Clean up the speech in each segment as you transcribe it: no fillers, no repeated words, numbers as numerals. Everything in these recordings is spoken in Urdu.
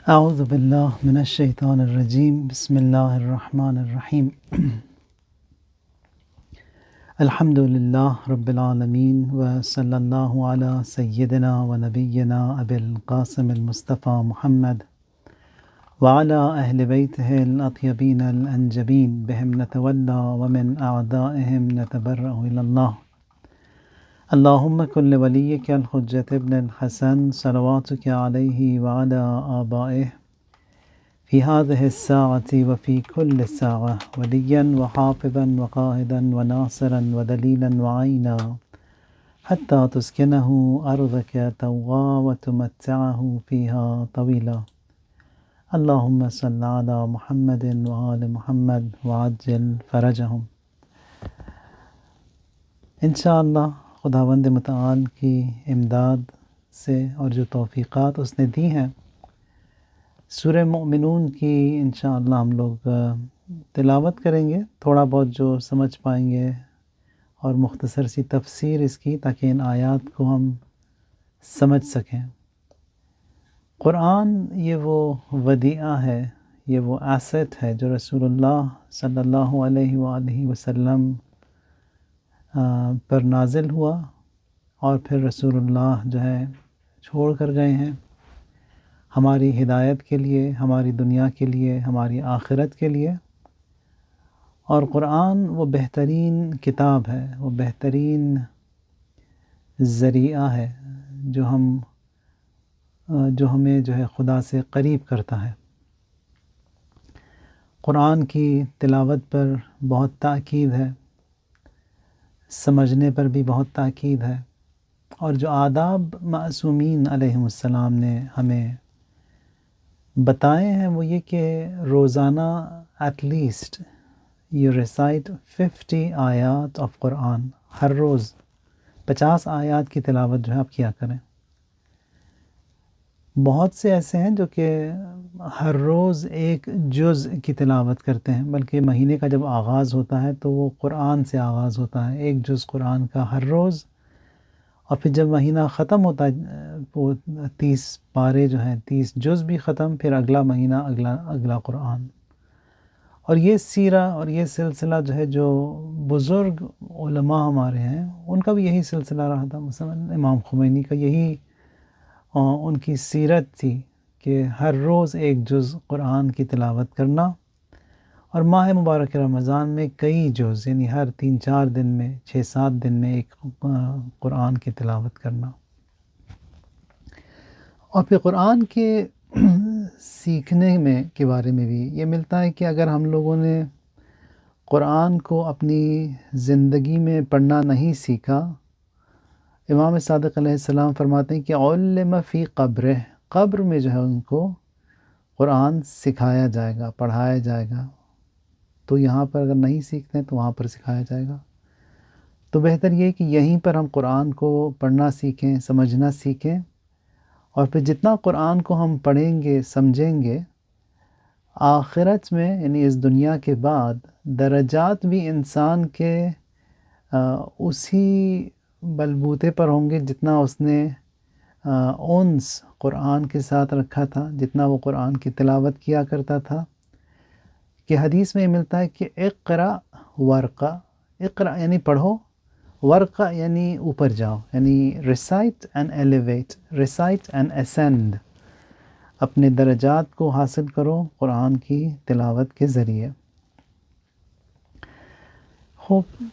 اعوذ باللہ من الشیطان الرجیم بسم اللہ الرحمن الرحیم الحمد للہ رب العالمین وصلی اللہ علی سیدنا و نبینا ابی القاسم المصطفیٰ محمد وعلی اہل بیتہ الاطیبین الانجبین بہم نتولی ومن اعدائہم نتبرأ الی اللہ اللہم کن لولیک الحجۃ ابن الحسن صلواتک علیہ وعلی آبائہ فی هذه الساعة وفی کل ساعة ولیا وحافظا وقائدا وناصرا ودلیلا وعینا حتی تسکنہ ارضک طوعا وتمتعہ فیہا طویلا اللہم صل علی محمد وآل محمد وعجل فرجہم۔ انشاءاللہ خداوند متعال کی امداد سے اور جو توفیقات اس نے دی ہیں، سورہ مومنون کی انشاءاللہ ہم لوگ تلاوت کریں گے، تھوڑا بہت جو سمجھ پائیں گے اور مختصر سی تفسیر اس کی، تاکہ ان آیات کو ہم سمجھ سکیں۔ قرآن یہ وہ ودیعہ ہے، یہ وہ ایسٹ ہے جو رسول اللہ صلی اللہ علیہ وآلہ وسلم پر نازل ہوا اور پھر رسول اللہ جو ہے چھوڑ کر گئے ہیں ہماری ہدایت کے لیے، ہماری دنیا کے لیے، ہماری آخرت کے لیے۔ اور قرآن وہ بہترین کتاب ہے، وہ بہترین ذریعہ ہے جو ہمیں جو ہے خدا سے قریب کرتا ہے۔ قرآن کی تلاوت پر بہت تاکید ہے، سمجھنے پر بھی بہت تاکید ہے، اور جو آداب معصومین علیہم السلام نے ہمیں بتائے ہیں وہ یہ کہ روزانہ ایٹ لیسٹ یو ریسائٹ 50 آیات آف قرآن، ہر روز 50 آیات کی تلاوت جو ہے آپ کیا کریں۔ بہت سے ایسے ہیں جو کہ ہر روز ایک جز کی تلاوت کرتے ہیں، بلکہ مہینے کا جب آغاز ہوتا ہے تو وہ قرآن سے آغاز ہوتا ہے، ایک جز قرآن کا ہر روز، اور پھر جب مہینہ ختم ہوتا ہے وہ 30 پارے جو ہیں، 30 جز بھی ختم، پھر اگلا مہینہ اگلا قرآن۔ اور یہ سیرہ اور یہ سلسلہ جو ہے، جو بزرگ علماء ہمارے ہیں ان کا بھی یہی سلسلہ رہا تھا۔ مثلا امام خمینی کا یہی ان کی سیرت تھی کہ ہر روز ایک جز قرآن کی تلاوت کرنا، اور ماہ مبارک رمضان میں کئی جز، یعنی ہر 3-4 دن میں، 6-7 دن میں ایک قرآن کی تلاوت کرنا۔ اور پھر قرآن کے سیکھنے کے بارے میں بھی یہ ملتا ہے کہ اگر ہم لوگوں نے قرآن کو اپنی زندگی میں پڑھنا نہیں سیکھا، امام صادق علیہ السلام فرماتے ہیں کہ علم فی قبرہ، قبر میں جو ہے ان کو قرآن سکھایا جائے گا، پڑھایا جائے گا۔ تو یہاں پر اگر نہیں سیکھتے ہیں تو وہاں پر سکھایا جائے گا۔ تو بہتر یہ کہ یہیں پر ہم قرآن کو پڑھنا سیکھیں، سمجھنا سیکھیں، اور پھر جتنا قرآن کو ہم پڑھیں گے، سمجھیں گے، آخرت میں یعنی اس دنیا کے بعد درجات بھی انسان کے اسی بلبوتے پر ہوں گے جتنا اس نے انس قرآن کے ساتھ رکھا تھا، جتنا وہ قرآن کی تلاوت کیا کرتا تھا۔ کہ حدیث میں یہ ملتا ہے کہ اقرا ورقا، اقرا یعنی پڑھو، ورقا یعنی اوپر جاؤ، یعنی recite and elevate, recite and ascend, اپنے درجات کو حاصل کرو قرآن کی تلاوت کے ذریعے۔ خوب،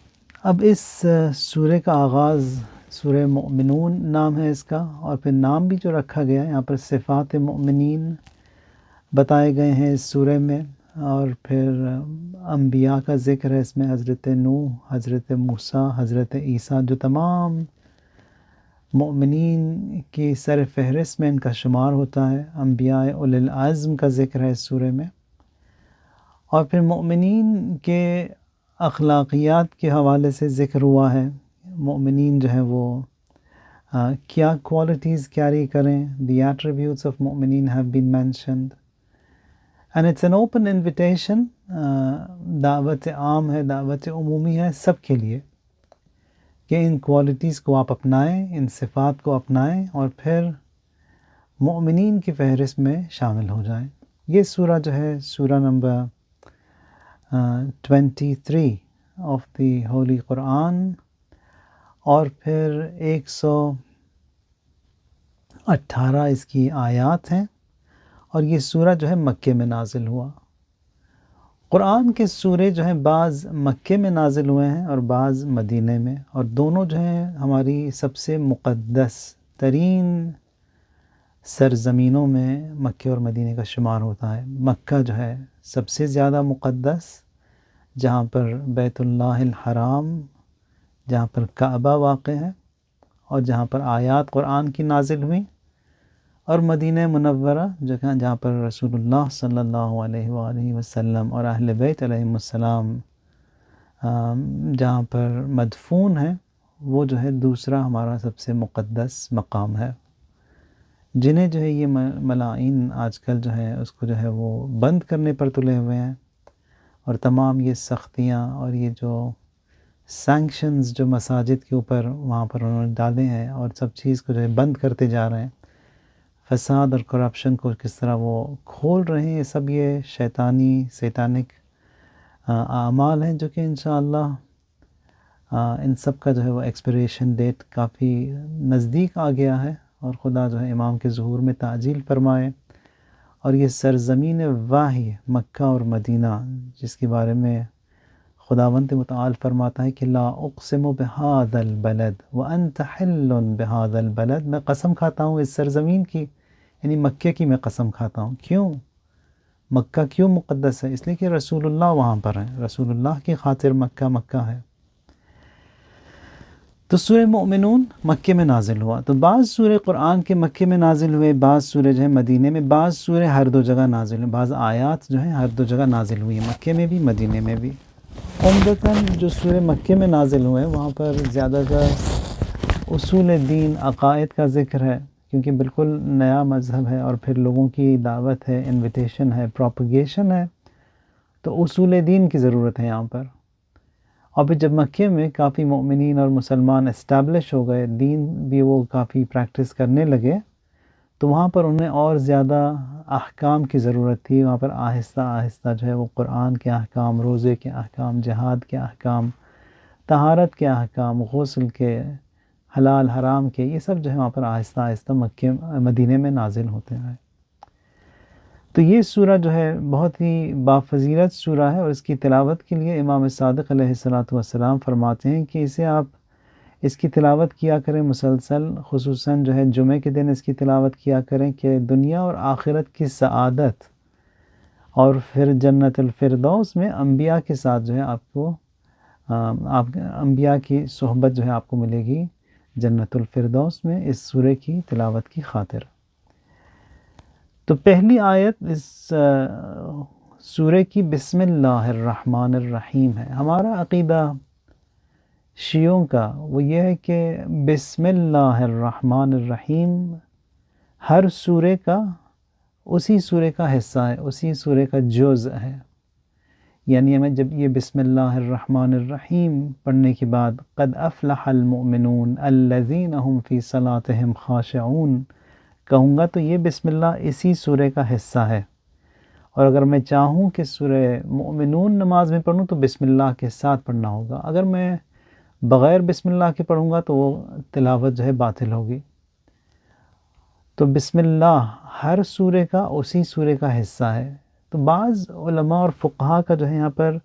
اب اس سورہ کا آغاز سورہ مومنون نام ہے اس کا، اور پھر نام بھی جو رکھا گیا ہے یہاں پر صفات مومنین بتائے گئے ہیں اس سورہ میں، اور پھر انبیاء کا ذکر ہے اس میں، حضرت نوح، حضرت موسیٰ، حضرت عیسیٰ، جو تمام مومنین کی سر فہرست میں ان کا شمار ہوتا ہے۔ انبیاء اولی العزم کا ذکر ہے اس سورہ میں، اور پھر مومنین کے اخلاقیات کے حوالے سے ذکر ہوا ہے۔ مومنین جو ہیں وہ کیا کوالٹیز کیری کریں، the attributes of مومنین have been mentioned and it's an open invitation، دعوت عام ہے، دعوت عمومی ہے سب کے لیے کہ ان کوالٹیز کو آپ اپنائیں، ان صفات کو اپنائیں، اور پھر مؤمنین کی فہرست میں شامل ہو جائیں۔ یہ سورہ جو ہے سورہ نمبر 23 آف دی ہولی قرآن، اور پھر 118 اس کی آیات ہیں، اور یہ سورہ جو ہے مکے میں نازل ہوا۔ قرآن کے سورے جو ہیں بعض مکے میں نازل ہوئے ہیں اور بعض مدینے میں، اور دونوں جو ہیں ہماری سب سے مقدس ترین سرزمینوں میں مکے اور مدینے کا شمار ہوتا ہے۔ مکہ جو ہے سب سے زیادہ مقدس، جہاں پر بیت اللہ الحرام، جہاں پر کعبہ واقع ہے اور جہاں پر آیات قرآن کی نازل ہوئیں، اور مدینہ منورہ جہاں پر رسول اللہ صلی اللہ علیہ وآلہ وسلم اور اہل بیت علیہم السلام جہاں پر مدفون ہیں، وہ جو ہے دوسرا ہمارا سب سے مقدس مقام ہے، جنہیں جو ہے یہ ملائین آج کل جو ہے اس کو جو ہے وہ بند کرنے پر تلے ہوئے ہیں، اور تمام یہ سختیاں اور یہ جو سینکشنز جو مساجد کے اوپر وہاں پر انہوں نے ڈالے ہیں، اور سب چیز کو جو ہے بند کرتے جا رہے ہیں، فساد اور کرپشن کو کس طرح وہ کھول رہے ہیں، یہ سب یہ سیتانک اعمال ہیں، جو کہ انشاءاللہ ان سب کا جو ہے وہ ایکسپائریشن ڈیٹ کافی نزدیک آ گیا ہے، اور خدا جو ہے امام کے ظہور میں تعجیل فرمائے۔ اور یہ سرزمین واہی مکہ اور مدینہ، جس کے بارے میں خداوند متعال فرماتا ہے کہ لا اقسم بہذا البلد وانت حل بہذا البلد، میں قسم کھاتا ہوں اس سرزمین کی، یعنی مکے کی میں قسم کھاتا ہوں۔ کیوں؟ مکہ کیوں مقدس ہے؟ اس لیے کہ رسول اللہ وہاں پر ہیں، رسول اللہ کی خاطر مکہ مکہ ہے۔ تو سورہ مومنون مکے میں نازل ہوا۔ تو بعض سورہ قرآن کے مکے میں نازل ہوئے، بعض سورہ جو ہے مدینے میں، بعض سورہ ہر دو جگہ نازل ہوئے، بعض آیات جو ہیں ہر دو جگہ نازل ہوئی ہیں، مکے میں بھی مدینے میں بھی۔ عمدتاً جو سورہ مکے میں نازل ہوئے وہاں پر زیادہ تر اصول دین، عقائد کا ذکر ہے، کیونکہ بالکل نیا مذہب ہے، اور پھر لوگوں کی دعوت ہے، انویٹیشن ہے، پروپیگیشن ہے، تو اصول دین کی ضرورت ہے یہاں پر۔ اور پھر جب مکے میں کافی مومنین اور مسلمان اسٹیبلش ہو گئے، دین بھی وہ کافی پریکٹس کرنے لگے، تو وہاں پر انہیں اور زیادہ احکام کی ضرورت تھی۔ وہاں پر آہستہ آہستہ جو ہے وہ قرآن کے احکام، روزے کے احکام، جہاد کے احکام، طہارت کے احکام، غسل کے، حلال حرام کے، یہ سب جو ہے وہاں پر آہستہ آہستہ مکے مدینے میں نازل ہوتے ہیں۔ تو یہ سورہ جو ہے بہت ہی بافضیلت سورہ ہے، اور اس کی تلاوت کے لیے امام صادق علیہ السلام فرماتے ہیں کہ اسے آپ اس کی تلاوت کیا کریں مسلسل، خصوصاً جو ہے جمعہ کے دن اس کی تلاوت کیا کریں، کہ دنیا اور آخرت کی سعادت، اور پھر جنت الفردوس میں انبیاء کے ساتھ جو ہے آپ کو انبیاء کی صحبت جو ہے آپ کو ملے گی جنت الفردوس میں، اس سورہ کی تلاوت کی خاطر۔ تو پہلی آیت اس سورہ کی بسم اللہ الرحمن الرحیم ہے۔ ہمارا عقیدہ شیعوں کا وہ یہ ہے کہ بسم اللہ الرحمن الرحیم ہر سورہ کا اسی سورہ کا حصہ ہے، اسی سورہ کا جزء ہے۔ یعنی ہمیں جب یہ بسم اللہ الرحمن الرحیم پڑھنے کے بعد قد افلح المؤمنون الذین هم فی صلاتهم خاشعون کہوں گا، تو یہ بسم اللہ اسی سورہ کا حصہ ہے۔ اور اگر میں چاہوں کہ سورہ مومنون نماز میں پڑھوں تو بسم اللہ کے ساتھ پڑھنا ہوگا، اگر میں بغیر بسم اللہ کے پڑھوں گا تو وہ تلاوت جو ہے باطل ہوگی۔ تو بسم اللہ ہر سورہ کا اسی سورہ کا حصہ ہے۔ تو بعض علماء اور فقہا کا جو ہے یہاں پر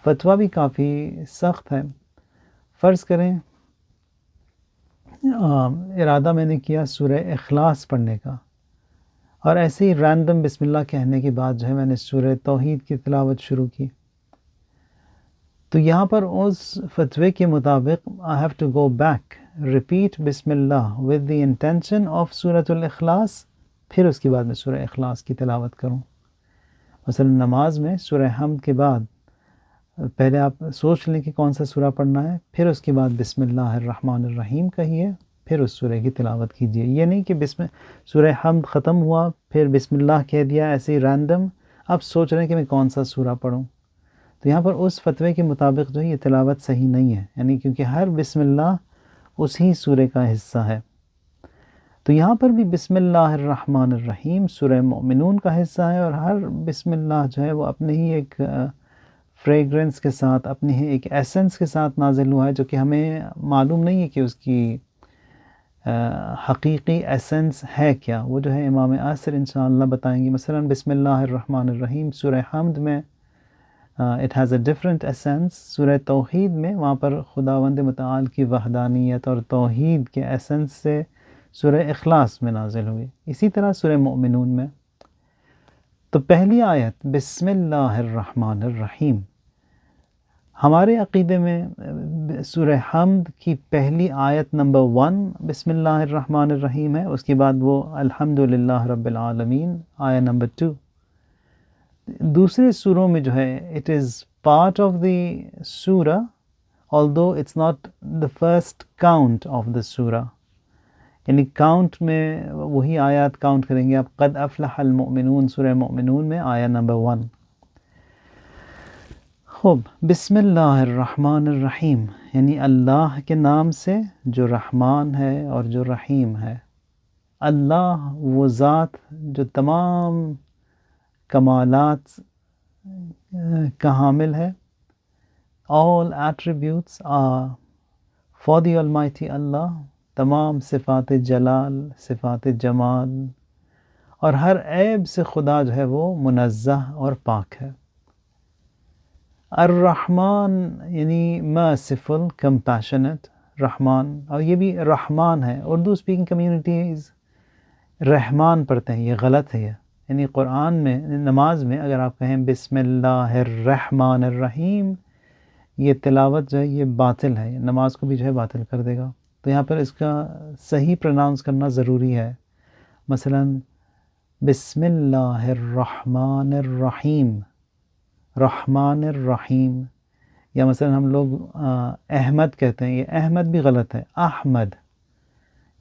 فتویٰ بھی کافی سخت ہے۔ فرض کریں ارادہ میں نے کیا سورہ اخلاص پڑھنے کا، اور ایسے ہی رینڈم بسم اللہ کہنے کے بعد جو ہے میں نے سورہ توحید کی تلاوت شروع کی، تو یہاں پر اس فتوے کے مطابق I have to go back, repeat بسم اللہ with the intention of سورۃ الاخلاص، پھر اس کے بعد میں سورہ اخلاص کی تلاوت کروں۔ مثلا نماز میں سورہ حمد کے بعد پہلے آپ سوچ لیں کہ کون سا سورہ پڑھنا ہے، پھر اس کے بعد بسم اللہ الرحمن الرحیم کہیے، پھر اس سورہ کی تلاوت کیجیے۔ یہ نہیں کہ سورہ حمد ختم ہوا پھر بسم اللہ کہہ دیا ایسے ہی رینڈم، اب سوچ رہے ہیں کہ میں کون سا سورہ پڑھوں۔ تو یہاں پر اس فتوے کے مطابق جو ہے یہ تلاوت صحیح نہیں ہے، یعنی کیونکہ ہر بسم اللہ اسی سورہ کا حصہ ہے۔ تو یہاں پر بھی بسم اللہ الرحمن الرحیم سورہ مومنون کا حصہ ہے، اور ہر بسم اللہ جو ہے وہ اپنے ہی ایک فریگرنس کے ساتھ، اپنی ہی ایک ایسنس کے ساتھ نازل ہوا ہے، جو کہ ہمیں معلوم نہیں ہے کہ اس کی حقیقی ایسنس ہے کیا. وہ جو ہے امام عصر انشاءاللہ بتائیں گی. مثلا بسم اللہ الرحمن الرحیم سورہ حمد میں it has a different essence. سورہ توحید میں وہاں پر خداوند متعال کی وحدانیت اور توحید کے ایسنس سے سورہ اخلاص میں نازل ہوئی. اسی طرح سورہ مومنون میں. تو پہلی آیت بسم اللہ الرحمن الرحیم، ہمارے عقیدے میں سورہ حمد کی پہلی آیت نمبر 1 بسم اللہ الرحمن الرحیم ہے، اس کے بعد وہ الحمدللہ رب العالمین آیت نمبر 2. دوسرے سوروں میں جو ہے it is part of the سورہ although it's not the first count of the سورہ، یعنی کاؤنٹ میں وہی آیات کاؤنٹ کریں گے آپ. قد افلح المؤمنون سورہ مومنون میں آیت نمبر 1. خوب، بسم اللہ الرحمن الرحیم یعنی اللہ کے نام سے جو رحمان ہے اور جو رحیم ہے. اللہ وہ ذات جو تمام کمالات کا حامل ہے. all attributes are for the Almighty Allah. تمام صفات جلال، صفات جمال اور ہر عیب سے خدا جو ہے وہ منزہ اور پاک ہے. الرحمن یعنی merciful, compassionate، رحمان. اور یہ بھی رحمان ہے. اردو اسپیکنگ کمیونٹیز رحمان پڑھتے ہیں، یہ غلط ہے. یعنی قرآن میں نماز میں اگر آپ کہیں بسم اللہ الرحمن الرحیم، یہ تلاوت جو ہے یہ باطل ہے، نماز کو بھی جو ہے باطل کر دے گا. تو یہاں پر اس کا صحیح پروناؤنس کرنا ضروری ہے. مثلا بسم اللہ الرحمن الرحیم، رحمان الرحیم. یا مثلا ہم لوگ احمد کہتے ہیں، یہ احمد بھی غلط ہے، احمد.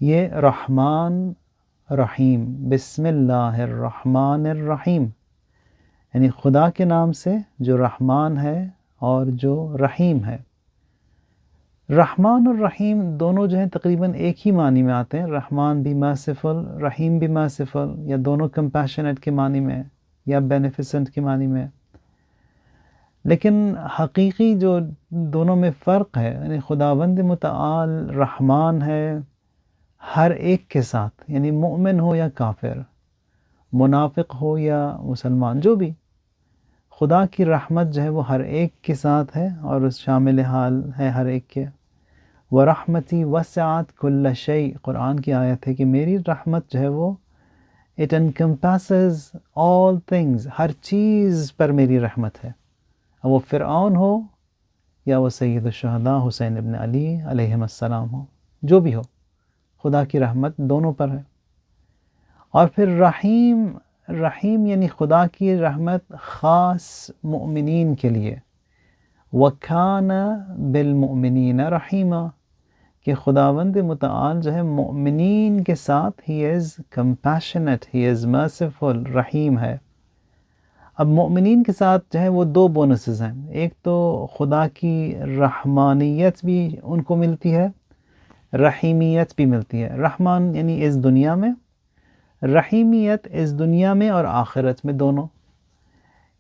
یہ رحمان رحیم، بسم اللہ الرحمن الرحیم یعنی خدا کے نام سے جو رحمان ہے اور جو رحیم ہے. رحمان اور رحیم دونوں جو ہیں تقریباً ایک ہی معنی میں آتے ہیں. رحمان بھی مرسیفل، رحیم بھی مرسیفل، یا دونوں کمپیشنیٹ کے معنی میں یا بینیفیسنٹ کے معنی میں. لیکن حقیقی جو دونوں میں فرق ہے، یعنی خداوند متعال رحمان ہے ہر ایک کے ساتھ، یعنی مومن ہو یا کافر، منافق ہو یا مسلمان، جو بھی. خدا کی رحمت جو ہے وہ ہر ایک کے ساتھ ہے اور اس شامل حال ہے ہر ایک کے. وَرَحْمَتِي وَسِعَتْ كُلَّ شَيْء، قرآن کی آیت ہے کہ میری رحمت جو ہے وہ it encompasses all things، ہر چیز پر میری رحمت ہے. اب وہ فرعون ہو یا وہ سید الشہداء حسین ابن علی علیہم السلام ہو، جو بھی ہو، خدا کی رحمت دونوں پر ہے. اور پھر رحیم، رحیم یعنی خدا کی رحمت خاص مؤمنین کے لیے. وَكَانَ بِالْمُؤْمِنِينَ رَحِيمًا، کہ خداوند متعال جو ہے مؤمنین کے ساتھ he is compassionate، he is merciful، رحیم ہے. اب مؤمنین کے ساتھ جو ہے وہ دو بونسز ہیں. ایک تو خدا کی رحمانیت بھی ان کو ملتی ہے، رحیمیت بھی ملتی ہے. رحمان یعنی اس دنیا میں، رحیمیت اس دنیا میں اور آخرت میں دونوں.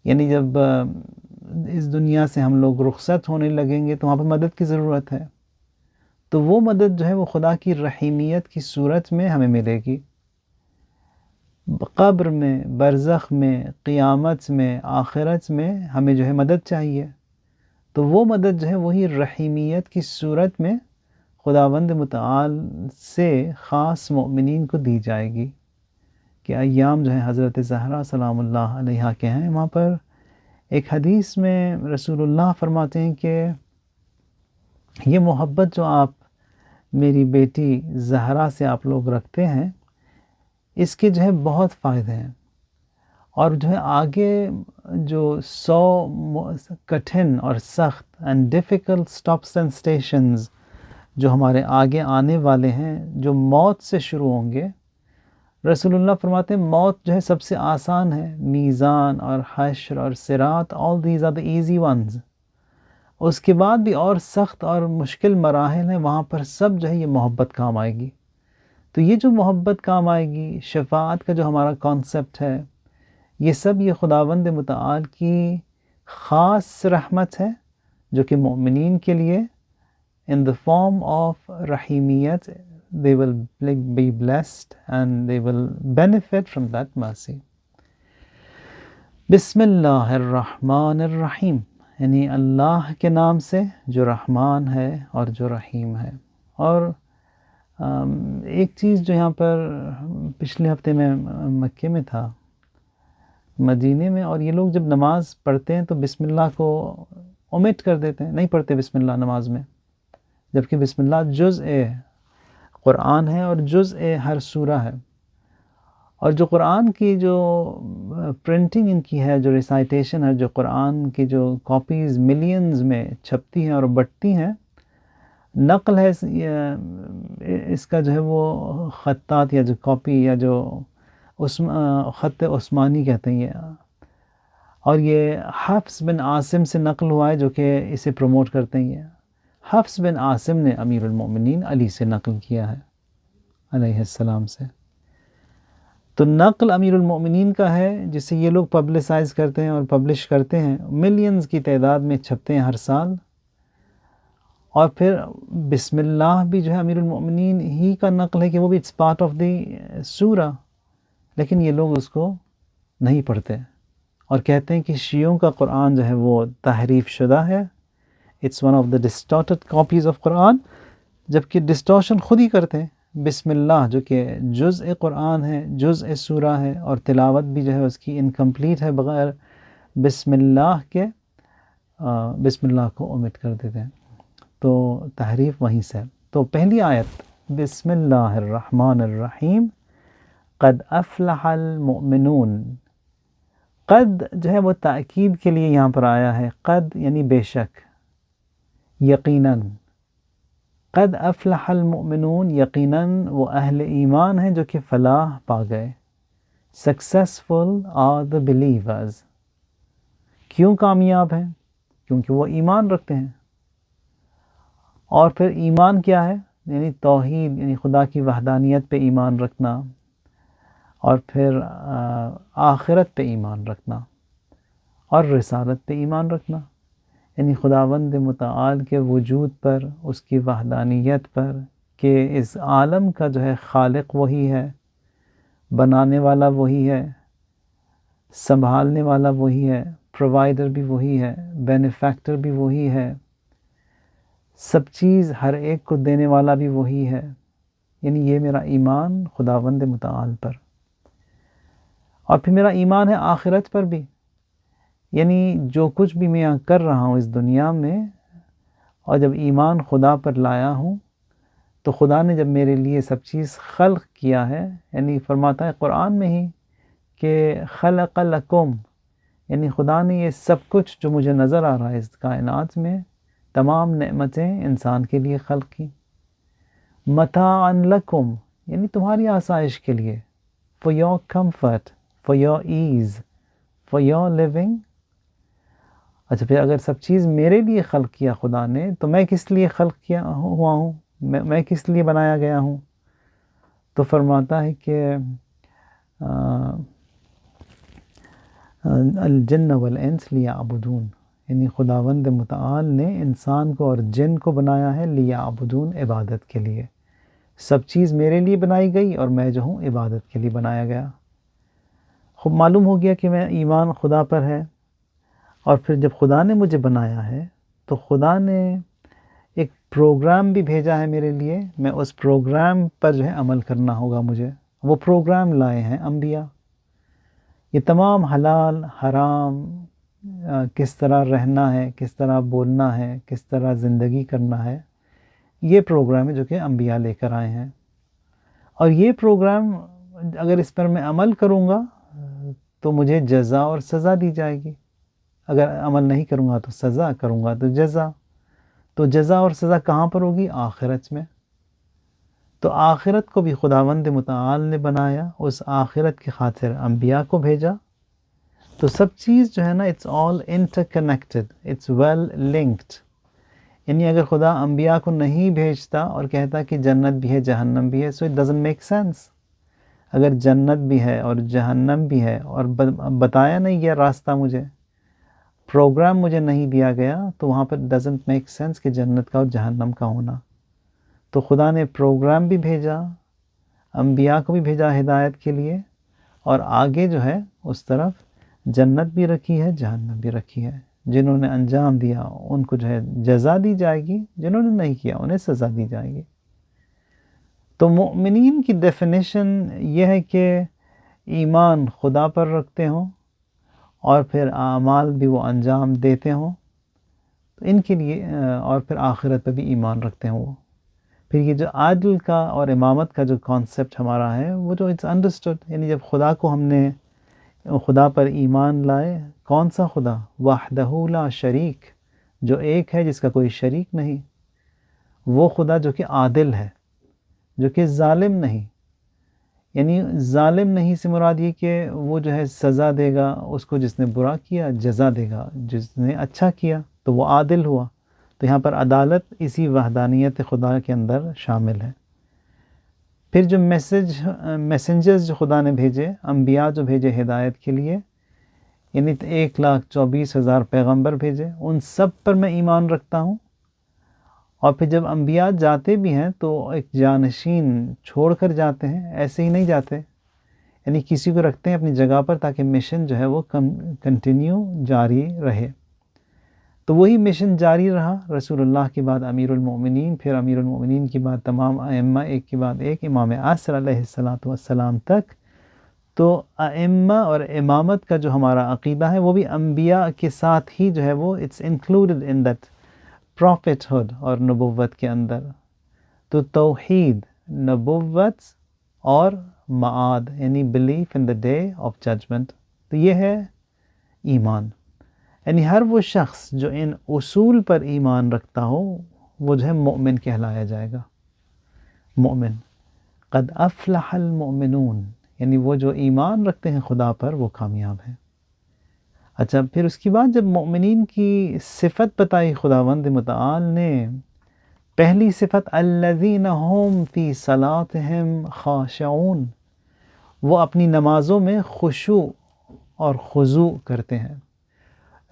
یعنی جب اس دنیا سے ہم لوگ رخصت ہونے لگیں گے تو وہاں پہ مدد کی ضرورت ہے، تو وہ مدد جو ہے وہ خدا کی رحیمیت کی صورت میں ہمیں ملے گی. قبر میں، برزخ میں، قیامت میں، آخرت میں ہمیں جو ہے مدد چاہیے، تو وہ مدد جو ہے وہی رحیمیت کی صورت میں خداوند متعال سے خاص مؤمنین کو دی جائے گی. کہ ایام جو ہیں حضرت زہرا سلام اللہ علیہا کے ہیں، وہاں پر ایک حدیث میں رسول اللہ فرماتے ہیں کہ یہ محبت جو آپ میری بیٹی زہرا سے آپ لوگ رکھتے ہیں، اس کے جو ہے بہت فائدے ہیں. اور جو ہے آگے جو 100 کٹھن اور سخت and difficult stops and stations جو ہمارے آگے آنے والے ہیں، جو موت سے شروع ہوں گے، رسول اللہ فرماتے ہیں موت جو ہے سب سے آسان ہے. میزان اور حشر اور صراط، all these are the easy ones. اس کے بعد بھی اور سخت اور مشکل مراحل ہیں، وہاں پر سب جو ہے یہ محبت کام آئے گی. تو یہ جو محبت کام آئے گی، شفاعت کا جو ہمارا کانسیپٹ ہے، یہ سب یہ خداوند متعال کی خاص رحمت ہے جو کہ مومنین کے لیے in the form of رحیمیت they will be blessed and they will benefit from that mercy. بسم اللہ الرحمن الرحیم، یعنی اللہ کے نام سے جو رحمان ہے اور جو رحیم ہے. اور ایک چیز جو یہاں پر پچھلے ہفتے میں مکے میں تھا، مدینے میں، اور یہ لوگ جب نماز پڑھتے ہیں تو بسم اللہ کو اومٹ کر دیتے ہیں، نہیں پڑھتے بسم اللہ نماز میں، جبکہ بسم اللہ جزء قرآن ہے اور جزء ہر سورہ ہے. اور جو قرآن کی جو پرنٹنگ ان کی ہے، جو ریسائٹیشن ہے، جو قرآن کی جو کاپیز ملینز میں چھپتی ہیں اور بٹتی ہیں، نقل ہے اس کا جو ہے وہ خطات یا جو کاپی یا جو خط عثمانی کہتے ہیں یہ، اور یہ حفص بن عاصم سے نقل ہوا ہے جو کہ اسے پروموٹ کرتے ہیں. یہ حفص بن عاصم نے امیر المؤمنین علی سے نقل کیا ہے علیہ السلام سے. تو نقل امیر المؤمنین کا ہے جسے یہ لوگ پبلسائز کرتے ہیں اور پبلش کرتے ہیں، ملینز کی تعداد میں چھپتے ہیں ہر سال. اور پھر بسم اللہ بھی جو ہے امیر المؤمنین ہی کا نقل ہے کہ وہ بھی اٹس پارٹ آف دی سورہ، لیکن یہ لوگ اس کو نہیں پڑھتے اور کہتے ہیں کہ شیعوں کا قرآن جو ہے وہ تحریف شدہ ہے، it's one of the distorted copies of Quran, جبکہ ڈسٹورشن خود ہی کرتے ہیں. بسم اللہ جو کہ جزء قرآن ہے، جزء سورہ ہے، اور تلاوت بھی جو ہے اس کی انکمپلیٹ ہے بغیر بسم اللہ کے، بسم اللہ کو اومٹ کر دیتے ہیں. تو تحریف وہیں سے. تو پہلی آیت بسم اللہ الرحمن الرحیم، قد افلح المؤمنون. قد جو ہے وہ تأکید کے لیے یہاں پر آیا ہے، قد یعنی بے شک، یقیناً. قد افلح المؤمنون، یقیناً وہ اہل ایمان ہیں جو کہ فلاح پا گئے. Successful are the believers. کیوں کامیاب ہیں؟ کیونکہ وہ ایمان رکھتے ہیں. اور پھر ایمان کیا ہے؟ یعنی توحید، یعنی خدا کی وحدانیت پہ ایمان رکھنا، اور پھر آخرت پہ ایمان رکھنا، اور رسالت پہ ایمان رکھنا، یعنی خداوند متعال کے وجود پر، اس کی وحدانیت پر، کہ اس عالم کا جو ہے خالق وہی ہے، بنانے والا وہی ہے، سنبھالنے والا وہی ہے، پرووائڈر بھی وہی ہے، بینیفیکٹر بھی وہی ہے، سب چیز ہر ایک کو دینے والا بھی وہی ہے. یعنی یہ میرا ایمان خداوند متعال پر. اور پھر میرا ایمان ہے آخرت پر بھی، یعنی جو کچھ بھی میں یہاں کر رہا ہوں اس دنیا میں، اور جب ایمان خدا پر لایا ہوں تو خدا نے جب میرے لیے سب چیز خلق کیا ہے، یعنی فرماتا ہے قرآن میں ہی کہ خلق لکم، یعنی خدا نے یہ سب کچھ جو مجھے نظر آ رہا ہے اس کائنات میں، تمام نعمتیں انسان کے لیے خلق کی. متاعا لکم، یعنی تمہاری آسائش کے لیے، for your comfort, for your ease, for your living. اچھا پھر اگر سب چیز میرے لیے خلق کیا خدا نے، تو میں کس لیے خلق کیا ہوا ہوں، میں کس لیے بنایا گیا ہوں؟ تو فرماتا ہے کہ الجن والانس لیعبدون، یعنی خداوند متعال نے انسان کو اور جن کو بنایا ہے لیعبدون، عبادت کے لیے. سب چیز میرے لیے بنائی گئی اور میں جو ہوں عبادت کے لیے بنایا گیا. خوب معلوم ہو گیا کہ میں ایمان خدا پر ہے. اور پھر جب خدا نے مجھے بنایا ہے تو خدا نے ایک پروگرام بھی بھیجا ہے میرے لیے، میں اس پروگرام پر جو ہے عمل کرنا ہوگا مجھے. وہ پروگرام لائے ہیں انبیاء. یہ تمام حلال حرام، کس طرح رہنا ہے، کس طرح بولنا ہے، کس طرح زندگی کرنا ہے، یہ پروگرام ہے جو کہ انبیاء لے کر آئے ہیں. اور یہ پروگرام اگر اس پر میں عمل کروں گا تو مجھے جزا اور سزا دی جائے گی. اگر عمل نہیں کروں گا تو سزا، کروں گا تو جزا. تو جزا اور سزا کہاں پر ہوگی؟ آخرت میں. تو آخرت کو بھی خداوند متعال نے بنایا، اس آخرت کی خاطر انبیاء کو بھیجا. تو سب چیز جو ہے نا، it's all interconnected, it's well linked. یعنی اگر خدا انبیاء کو نہیں بھیجتا اور کہتا کہ جنت بھی ہے جہنم بھی ہے، so it doesn't make sense. اگر جنت بھی ہے اور جہنم بھی ہے اور بتایا نہیں گیا راستہ، مجھے پروگرام مجھے نہیں دیا گیا، تو وہاں پر ڈزنٹ میک سینس کہ جنت کا اور جہنم کا ہونا. تو خدا نے پروگرام بھی بھیجا، انبیاء کو بھی بھیجا ہدایت کے لیے، اور آگے جو ہے اس طرف جنت بھی رکھی ہے جہنم بھی رکھی ہے. جنہوں نے انجام دیا ان کو جو ہے جزا دی جائے گی، جنہوں نے نہیں کیا انہیں سزا دی جائے گی. تو مؤمنین کی ڈیفینیشن یہ ہے کہ ایمان خدا پر رکھتے ہوں اور پھر اعمال بھی وہ انجام دیتے ہوں، تو ان کے لیے اور پھر آخرت پہ بھی ایمان رکھتے ہوں وہ. پھر یہ جو عادل کا اور امامت کا جو کانسیپٹ ہمارا ہے وہ جو اٹس انڈرسٹوڈ، یعنی جب خدا کو ہم نے خدا پر ایمان لائے، کون سا خدا؟ وحدہ لا شریک، جو ایک ہے جس کا کوئی شریک نہیں، وہ خدا جو کہ عادل ہے، جو کہ ظالم نہیں. یعنی ظالم نہیں سے مراد یہ کہ وہ جو ہے سزا دے گا اس کو جس نے برا کیا، جزا دے گا جس نے اچھا کیا، تو وہ عادل ہوا. تو یہاں پر عدالت اسی وحدانیت خدا کے اندر شامل ہے. پھر جو میسنجرز جو خدا نے بھیجے، انبیاء جو بھیجے ہدایت کے لیے، یعنی 1,24,000 پیغمبر بھیجے، ان سب پر میں ایمان رکھتا ہوں. اور پھر جب انبیاء جاتے بھی ہیں تو ایک جانشین چھوڑ کر جاتے ہیں، ایسے ہی نہیں جاتے، یعنی کسی کو رکھتے ہیں اپنی جگہ پر تاکہ مشن جو ہے وہ کنٹینیو جاری رہے. تو وہی مشن جاری رہا، رسول اللہ کے بعد امیر المؤمنین، پھر امیر المؤمنین کے بعد تمام ائمہ ایک کے بعد ایک، امام عصر علیہ السلام تک. تو ائمہ اور امامت کا جو ہمارا عقیدہ ہے وہ بھی انبیاء کے ساتھ ہی جو ہے وہ it's included in that prophethood اور نبوت کے اندر. تو توحید، نبوت اور معاد، یعنی belief in the day of judgement, تو یہ ہے ایمان. یعنی ہر وہ شخص جو ان اصول پر ایمان رکھتا ہو وہ جو ہے مومن کہلایا جائے گا. مومن، قد افلح المؤمنون، یعنی وہ جو ایمان رکھتے ہیں خدا پر وہ کامیاب ہیں. اچھا، پھر اس کے بعد جب مومنین کی صفت بتائی خداوند متعال نے، پہلی صفت الذین هم فی صلاتہم خاشعون، وہ اپنی نمازوں میں خشوع اور خضوع کرتے ہیں.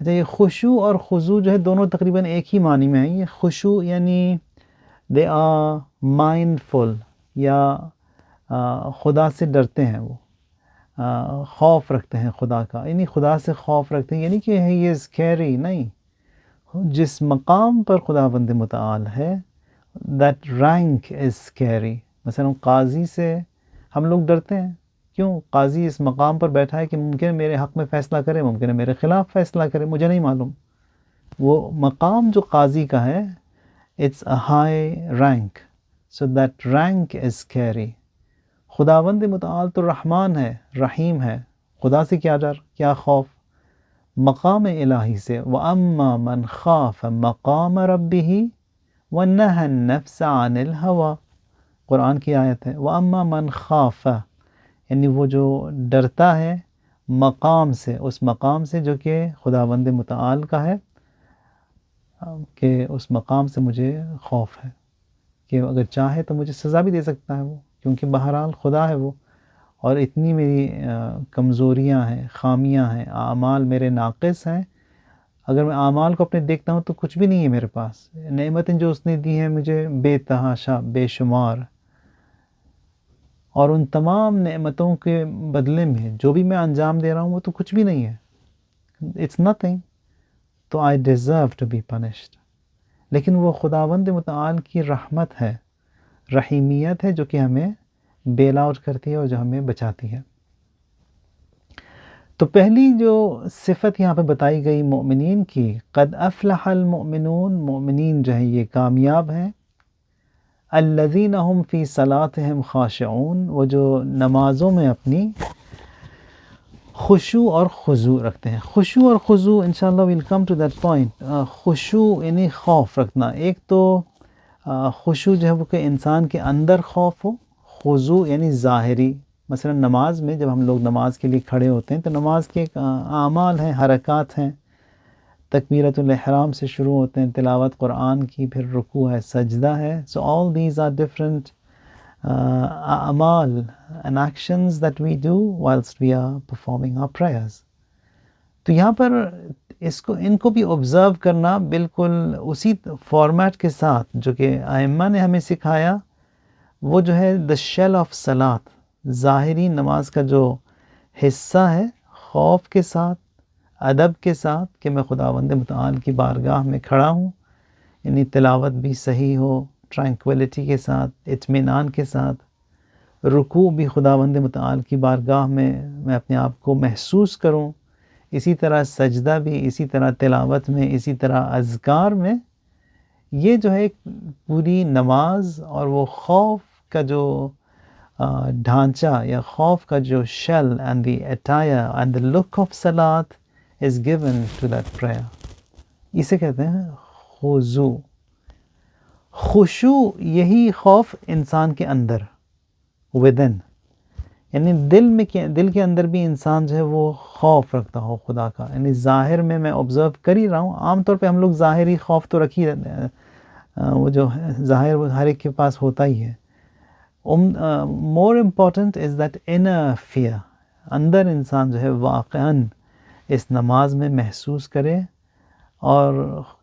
اچھا، یہ خشوع اور خضوع جو ہے دونوں تقریباً ایک ہی معنی میں ہیں. یہ خشوع یعنی دے آر مائنڈفل، یا خدا سے ڈرتے ہیں، وہ خوف رکھتے ہیں خدا کا، یعنی خدا سے خوف رکھتے ہیں، یعنی کہ ہی از کیری نہیں. جس مقام پر خداوند متعال ہے دیٹ رینک از کیری. مثلا قاضی سے ہم لوگ ڈرتے ہیں، کیوں؟ قاضی اس مقام پر بیٹھا ہے کہ ممکن ہے میرے حق میں فیصلہ کرے، ممکن ہے میرے خلاف فیصلہ کرے، مجھے نہیں معلوم. وہ مقام جو قاضی کا ہے it's a high rank, so that rank is carry. خداوند متعال تو رحمان ہے، رحیم ہے، خدا سے کیا ڈر، کیا خوف؟ مقام الہی سے. وَأَمَّا مَنْ خَافَ مَقَامَ رَبِّهِ وَنَهَى النَّفْسَ عَنِ الْهَوَىٰ، قرآن کی آیت ہے. وَأَمَّا مَنْ خَافَ، یعنی وہ جو ڈرتا ہے مقام سے، اس مقام سے جو کہ خداوند متعال کا ہے، کہ اس مقام سے مجھے خوف ہے کہ اگر چاہے تو مجھے سزا بھی دے سکتا ہے وہ، کیونکہ بہرحال خدا ہے وہ، اور اتنی میری کمزوریاں ہیں، خامیاں ہیں، اعمال میرے ناقص ہیں. اگر میں اعمال کو اپنے دیکھتا ہوں تو کچھ بھی نہیں ہے میرے پاس. نعمتیں جو اس نے دی ہیں مجھے بے تحاشا، بے شمار، اور ان تمام نعمتوں کے بدلے میں جو بھی میں انجام دے رہا ہوں وہ تو کچھ بھی نہیں ہے، اٹس نتھنگ. تو I deserve to be punished. لیکن وہ خداوند متعال کی رحمت ہے، رحیمیت ہے، جو کہ ہمیں بیل آؤٹ کرتی ہے اور جو ہمیں بچاتی ہے. تو پہلی جو صفت یہاں پہ بتائی گئی مومنین کی، قد افلح المؤمنون، مومنین جو ہیں یہ کامیاب ہیں. الذین هم فی صلاتہم خاشعون، وہ جو نمازوں میں اپنی خشوع اور خضوع رکھتے ہیں. خشوع اور خضوع انشاءاللہ will come to that point. خشوع یعنی خوف رکھنا. ایک تو خشوع جو ہے وہ کہ انسان کے اندر خوف ہو، خضوع یعنی ظاہری. مثلا نماز میں جب ہم لوگ نماز کے لیے کھڑے ہوتے ہیں تو نماز کے ایک اعمال ہیں، حرکات ہیں، تکبیرۃ الاحرام سے شروع ہوتے ہیں، تلاوت قرآن کی، پھر رکوع ہے، سجدہ ہے. So all these are different اعمال and actions that we do whilst we are performing our prayers. تو یہاں پر ان کو بھی آبزرو کرنا بالکل اسی فارمیٹ کے ساتھ جو کہ ائمہ نے ہمیں سکھایا، وہ جو ہے the shell of صلاۃ، ظاہری نماز کا جو حصہ ہے، خوف کے ساتھ، ادب کے ساتھ کہ میں خداوند متعال کی بارگاہ میں کھڑا ہوں، یعنی تلاوت بھی صحیح ہو، ٹرانکویلٹی کے ساتھ، اطمینان کے ساتھ، رکوع بھی خداوند متعال کی بارگاہ میں اپنے آپ کو محسوس کروں، اسی طرح سجدہ بھی، اسی طرح تلاوت میں، اسی طرح اذکار میں. یہ جو ہے ایک پوری نماز اور وہ خوف کا جو ڈھانچہ یا خوف کا جو shell and the attire and the look of صلاۃ is given to that prayer. اسے کہتے ہیں خضوع. خشوع یہی خوف انسان کے اندر within، یعنی دل کے اندر بھی انسان جو ہے وہ خوف رکھتا ہو خدا کا. یعنی ظاہر میں آبزرو کر ہی رہا ہوں، عام طور پہ ہم لوگ ظاہری خوف تو رکھ ہی رہتے ہیں، وہ جو ظاہر وہ ہر ایک کے پاس ہوتا ہی ہے. more important is that inner fear، اندر انسان جو ہے واقعاً اس نماز میں محسوس کرے اور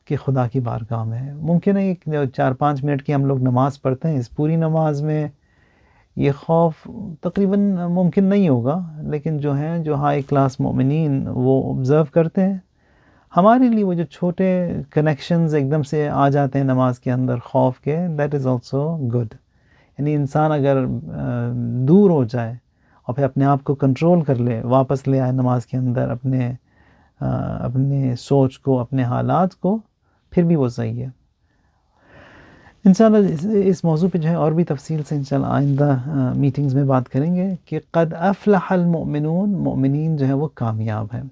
کہ خدا کی بارگاہ میں ہے. ممکن ہے کہ 4-5 منٹ کی ہم لوگ نماز پڑھتے ہیں، اس پوری نماز میں یہ خوف تقریباً ممکن نہیں ہوگا، لیکن جو ہائی کلاس مومنین وہ آبزرو کرتے ہیں. ہمارے لیے وہ جو چھوٹے کنیکشنز ایک دم سے آ جاتے ہیں نماز کے اندر خوف کے، دیٹ از آلسو گڈ. یعنی انسان اگر دور ہو جائے اور پھر اپنے آپ کو کنٹرول کر لے، واپس لے آئے نماز کے اندر اپنے سوچ کو، اپنے حالات کو، پھر بھی وہ صحیح ہے. انشاءاللہ اس موضوع پہ جو ہے اور بھی تفصیل سے انشاءاللہ آئندہ میٹنگز میں بات کریں گے کہ قد افلح المؤمنون، مؤمنین جو ہے وہ کامیاب ہیں.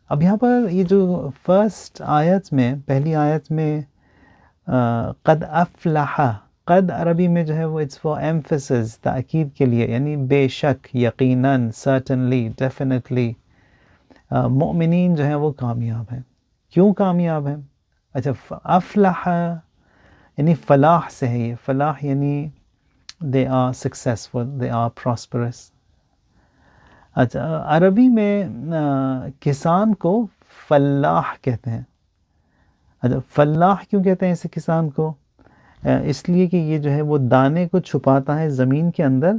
اب یہاں پر یہ جو فرسٹ آیت میں، پہلی آیت میں قد افلح، قد عربی میں جو ہے وہ اٹس فار ایمفسس، تاکید کے لیے، یعنی بے شک، یقیناً، سرٹنلی، ڈیفینیٹلی مؤمنین جو ہیں وہ کامیاب ہیں. کیوں کامیاب ہیں؟ اچھا، افلح یعنی فلاح سے ہے. یہ فلاح یعنی they are successful, they are prosperous. اچھا، عربی میں کسان کو فلاح کہتے ہیں. اچھا، فلاح کیوں کہتے ہیں اسے کسان کو؟ اس لیے کہ یہ جو ہے وہ دانے کو چھپاتا ہے زمین کے اندر،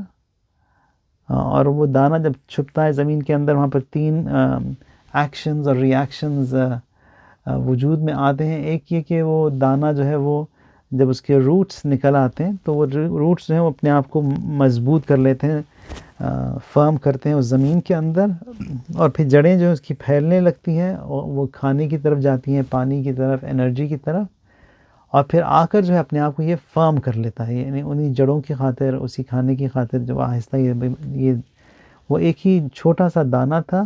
اور وہ دانہ جب چھپتا ہے زمین کے اندر، وہاں پر 3 ایکشنز اور ری ایکشنز وجود میں آتے ہیں. ایک یہ کہ وہ دانہ جو ہے وہ جب اس کے روٹس نکل آتے ہیں تو وہ روٹس جو ہیں وہ اپنے آپ کو مضبوط کر لیتے ہیں، فرم کرتے ہیں اس زمین کے اندر، اور پھر جڑیں جو ہیں اس کی پھیلنے لگتی ہیں، اور وہ کھانے کی طرف جاتی ہیں، پانی کی طرف، انرجی کی طرف، اور پھر آ کر جو ہے اپنے آپ کو یہ فرم کر لیتا ہے. یعنی انہی جڑوں کی خاطر، اسی کھانے کی خاطر جو آہستہ یہ وہ ایک ہی چھوٹا سا دانہ تھا.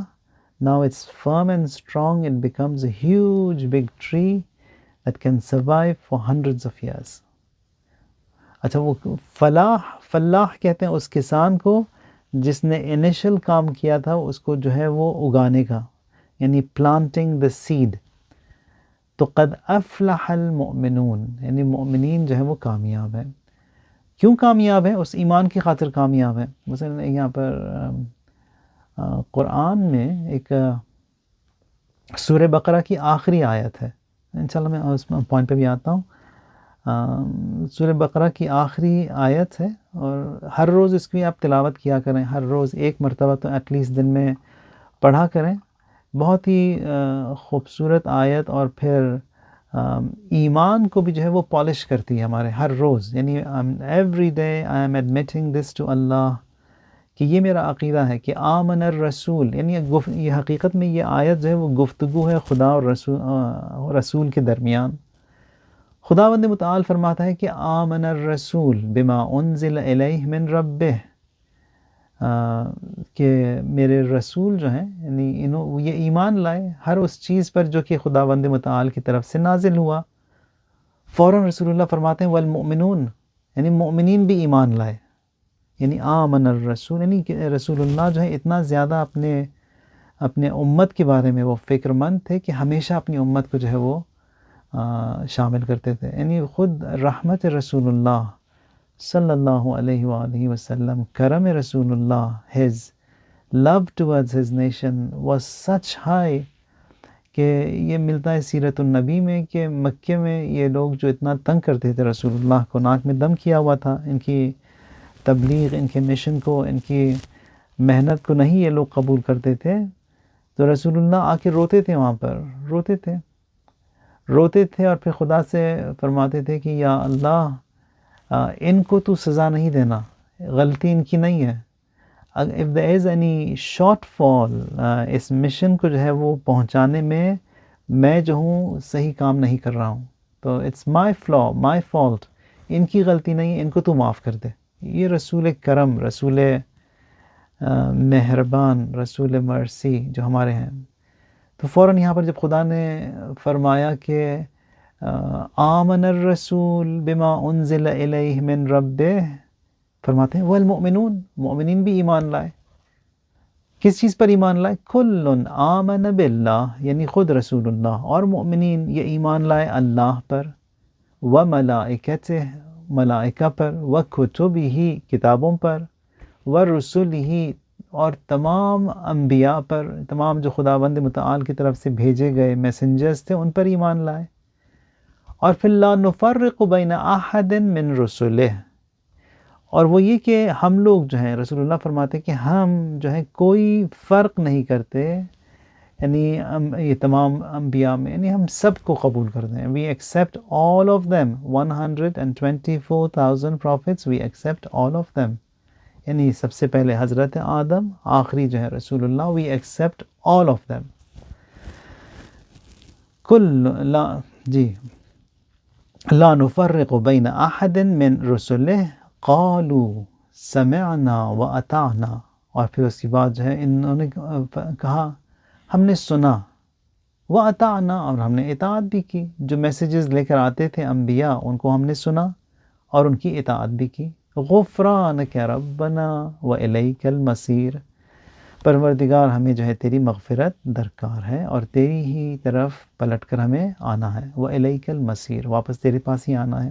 Now it's firm and strong, it becomes a huge big tree that can survive for hundreds of years. اچھا، وہ فلاح کہتے ہیں اس کسان کو جس نے انیشل کام کیا تھا اس کو جو ہے وہ اگانے کا، یعنی planting the seed. تو قد افلح المؤمنون، یعنی مؤمنین جو ہے وہ کامیاب ہیں. کیوں کامیاب ہیں؟ اس ایمان کی خاطر کامیاب ہیں. مثلا یہاں پر قرآن میں ایک سورہ بقرہ کی آخری آیت ہے، انشاءاللہ میں اس پوائنٹ پہ بھی آتا ہوں. سورہ بقرہ کی آخری آیت ہے، اور ہر روز اس کی آپ تلاوت کیا کریں، ہر روز ایک مرتبہ تو ایٹ لیسٹ دن میں پڑھا کریں. بہت ہی خوبصورت آیت، اور پھر ایمان کو بھی جو ہے وہ پالش کرتی ہے ہمارے ہر روز. یعنی every day I am admitting this to Allah, کہ یہ میرا عقیدہ ہے کہ آمن الرسول، یعنی یہ حقیقت میں یہ آیت جو ہے وہ گفتگو ہے خدا اور رسول کے درمیان. خداوند متعال فرماتا ہے کہ آمن الرسول بما انزل الیہ من ربہ، کہ میرے رسول جو ہیں یعنی یہ ایمان لائے ہر اس چیز پر جو کہ خداوند متعال کی طرف سے نازل ہوا. فوراً رسول اللہ فرماتے ہیں والمؤمنون، یعنی مؤمنین بھی ایمان لائے. یعنی آمن الرسول، یعنی کہ رسول اللہ جو ہے اتنا زیادہ اپنے اپنے امت کے بارے میں وہ فکر مند تھے کہ ہمیشہ اپنی امت کو جو ہے وہ شامل کرتے تھے. یعنی خود رحمت رسول اللہ صلی اللہ علیہ وآلہ وسلم، کرم رسول اللہ، his love towards his nation was such high کہ یہ ملتا ہے سیرت النبی میں کہ مکے میں یہ لوگ جو اتنا تنگ کرتے تھے رسول اللہ کو، ناک میں دم کیا ہوا تھا، ان کی تبلیغ، ان کے مشن کو، ان کی محنت کو نہیں یہ لوگ قبول کرتے تھے، تو رسول اللہ آ کے روتے تھے، وہاں پر روتے تھے اور پھر خدا سے فرماتے تھے کہ یا اللہ ان کو تو سزا نہیں دینا، غلطی ان کی نہیں ہے. if there is any short fall اس مشن کو جو ہے وہ پہنچانے میں جو ہوں صحیح کام نہیں کر رہا ہوں، تو it's my flaw, my fault، ان کی غلطی نہیں، ان کو تو معاف کر دے. یہ رسول کرم، رسول مہربان، رسول مرسی جو ہمارے ہیں. تو فوراً یہاں پر جب خدا نے فرمایا کہ آمن الرسول بما انزل الیہ من ربہ، فرماتے ہیں والمؤمنون، مؤمنین بھی ایمان لائے. کس چیز پر ایمان لائے؟ کل آمن باللہ، یعنی خود رسول اللہ اور مؤمنین یہ ایمان لائے اللہ پر، وملائکتہ، ملائکہ پر، وکتبہ، کتابوں پر، ورسلہ، اور تمام انبیاء پر، تمام جو خداوند متعال کی طرف سے بھیجے گئے میسنجرز تھے ان پر ایمان لائے. اور پھر لا نفرق بین احد من رسلہ، اور وہ یہ کہ ہم لوگ جو ہیں، رسول اللہ فرماتے کہ ہم جو ہیں کوئی فرق نہیں کرتے، یعنی یہ تمام انبیاء میں، یعنی ہم سب کو قبول کرتے ہیں. We accept all of them 124,000 prophets، we accept all of them، یعنی سب سے پہلے حضرت آدم، آخری جو ہے رسول اللہ، وی ایکسیپٹ آل آف them. لا نفرق بین احد من رسلہ قالوا سمعنا واطعنا، اور پھر اس کے بعد جو ہے انہوں نے کہا ہم نے سنا، واطعنا، اور ہم نے اطاعت بھی کی. جو میسیجز لے کر آتے تھے انبیاء ان کو ہم نے سنا اور ان کی اطاعت بھی کی. غفرانک ربنا والیک المصیر، پروردگار ہمیں جو ہے تیری مغفرت درکار ہے اور تیری ہی طرف پلٹ کر ہمیں آنا ہے. والیک المصیر، واپس تیرے پاس ہی آنا ہے.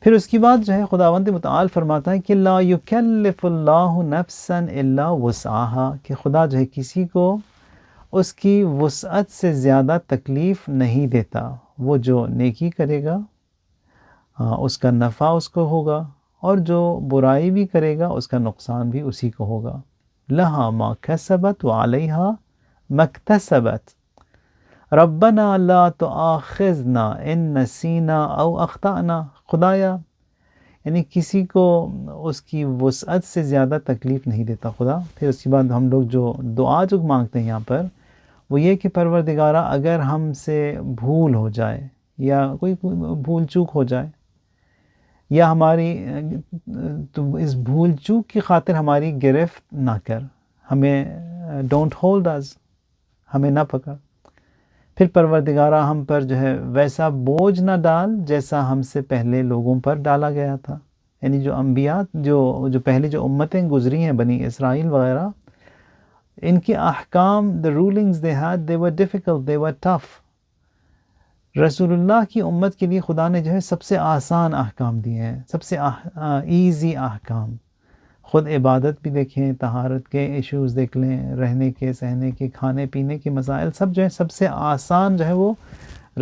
پھر اس کے بعد جو ہے خداوند متعال فرماتا ہے کہ لا یکلف اللہ نفسا الا وسعها، کہ خدا جو ہے کسی کو اس کی وسعت سے زیادہ تکلیف نہیں دیتا. وہ جو نیکی کرے گا اس کا نفع اس کو ہوگا، اور جو برائی بھی کرے گا اس کا نقصان بھی اسی کو ہوگا. لہا ما کسبت وعلیہا ما اکتسبت ربنا لا تؤاخذنا ان نسینا او اخطأنا. خدایا، یعنی کسی کو اس کی وسعت سے زیادہ تکلیف نہیں دیتا خدا. پھر اس کے بعد ہم لوگ جو دعا جو مانگتے ہیں یہاں پر وہ یہ کہ پروردگارہ اگر ہم سے بھول ہو جائے یا کوئی بھول چوک ہو جائے، یا ہماری تو اس بھول چوک کی خاطر ہماری گرفت نہ کر، ہمیں ڈونٹ ہولڈ us، ہمیں نہ پکڑ. پھر پروردگارہ ہم پر جو ہے ویسا بوجھ نہ ڈال جیسا ہم سے پہلے لوگوں پر ڈالا گیا تھا. یعنی جو انبیاء جو پہلے جو امتیں گزری ہیں، بنی اسرائیل وغیرہ، ان کے احکام the rulings they had they were difficult, they were tough. رسول اللہ کی امت کے لیے خدا نے جو ہے سب سے آسان احکام دیے ہیں، سب سے ایزی احکام. خود عبادت بھی دیکھیں، طہارت کے ایشوز دیکھ لیں، رہنے کے، سہنے کے، کھانے پینے کے مسائل، سب جو ہے سب سے آسان جو ہے وہ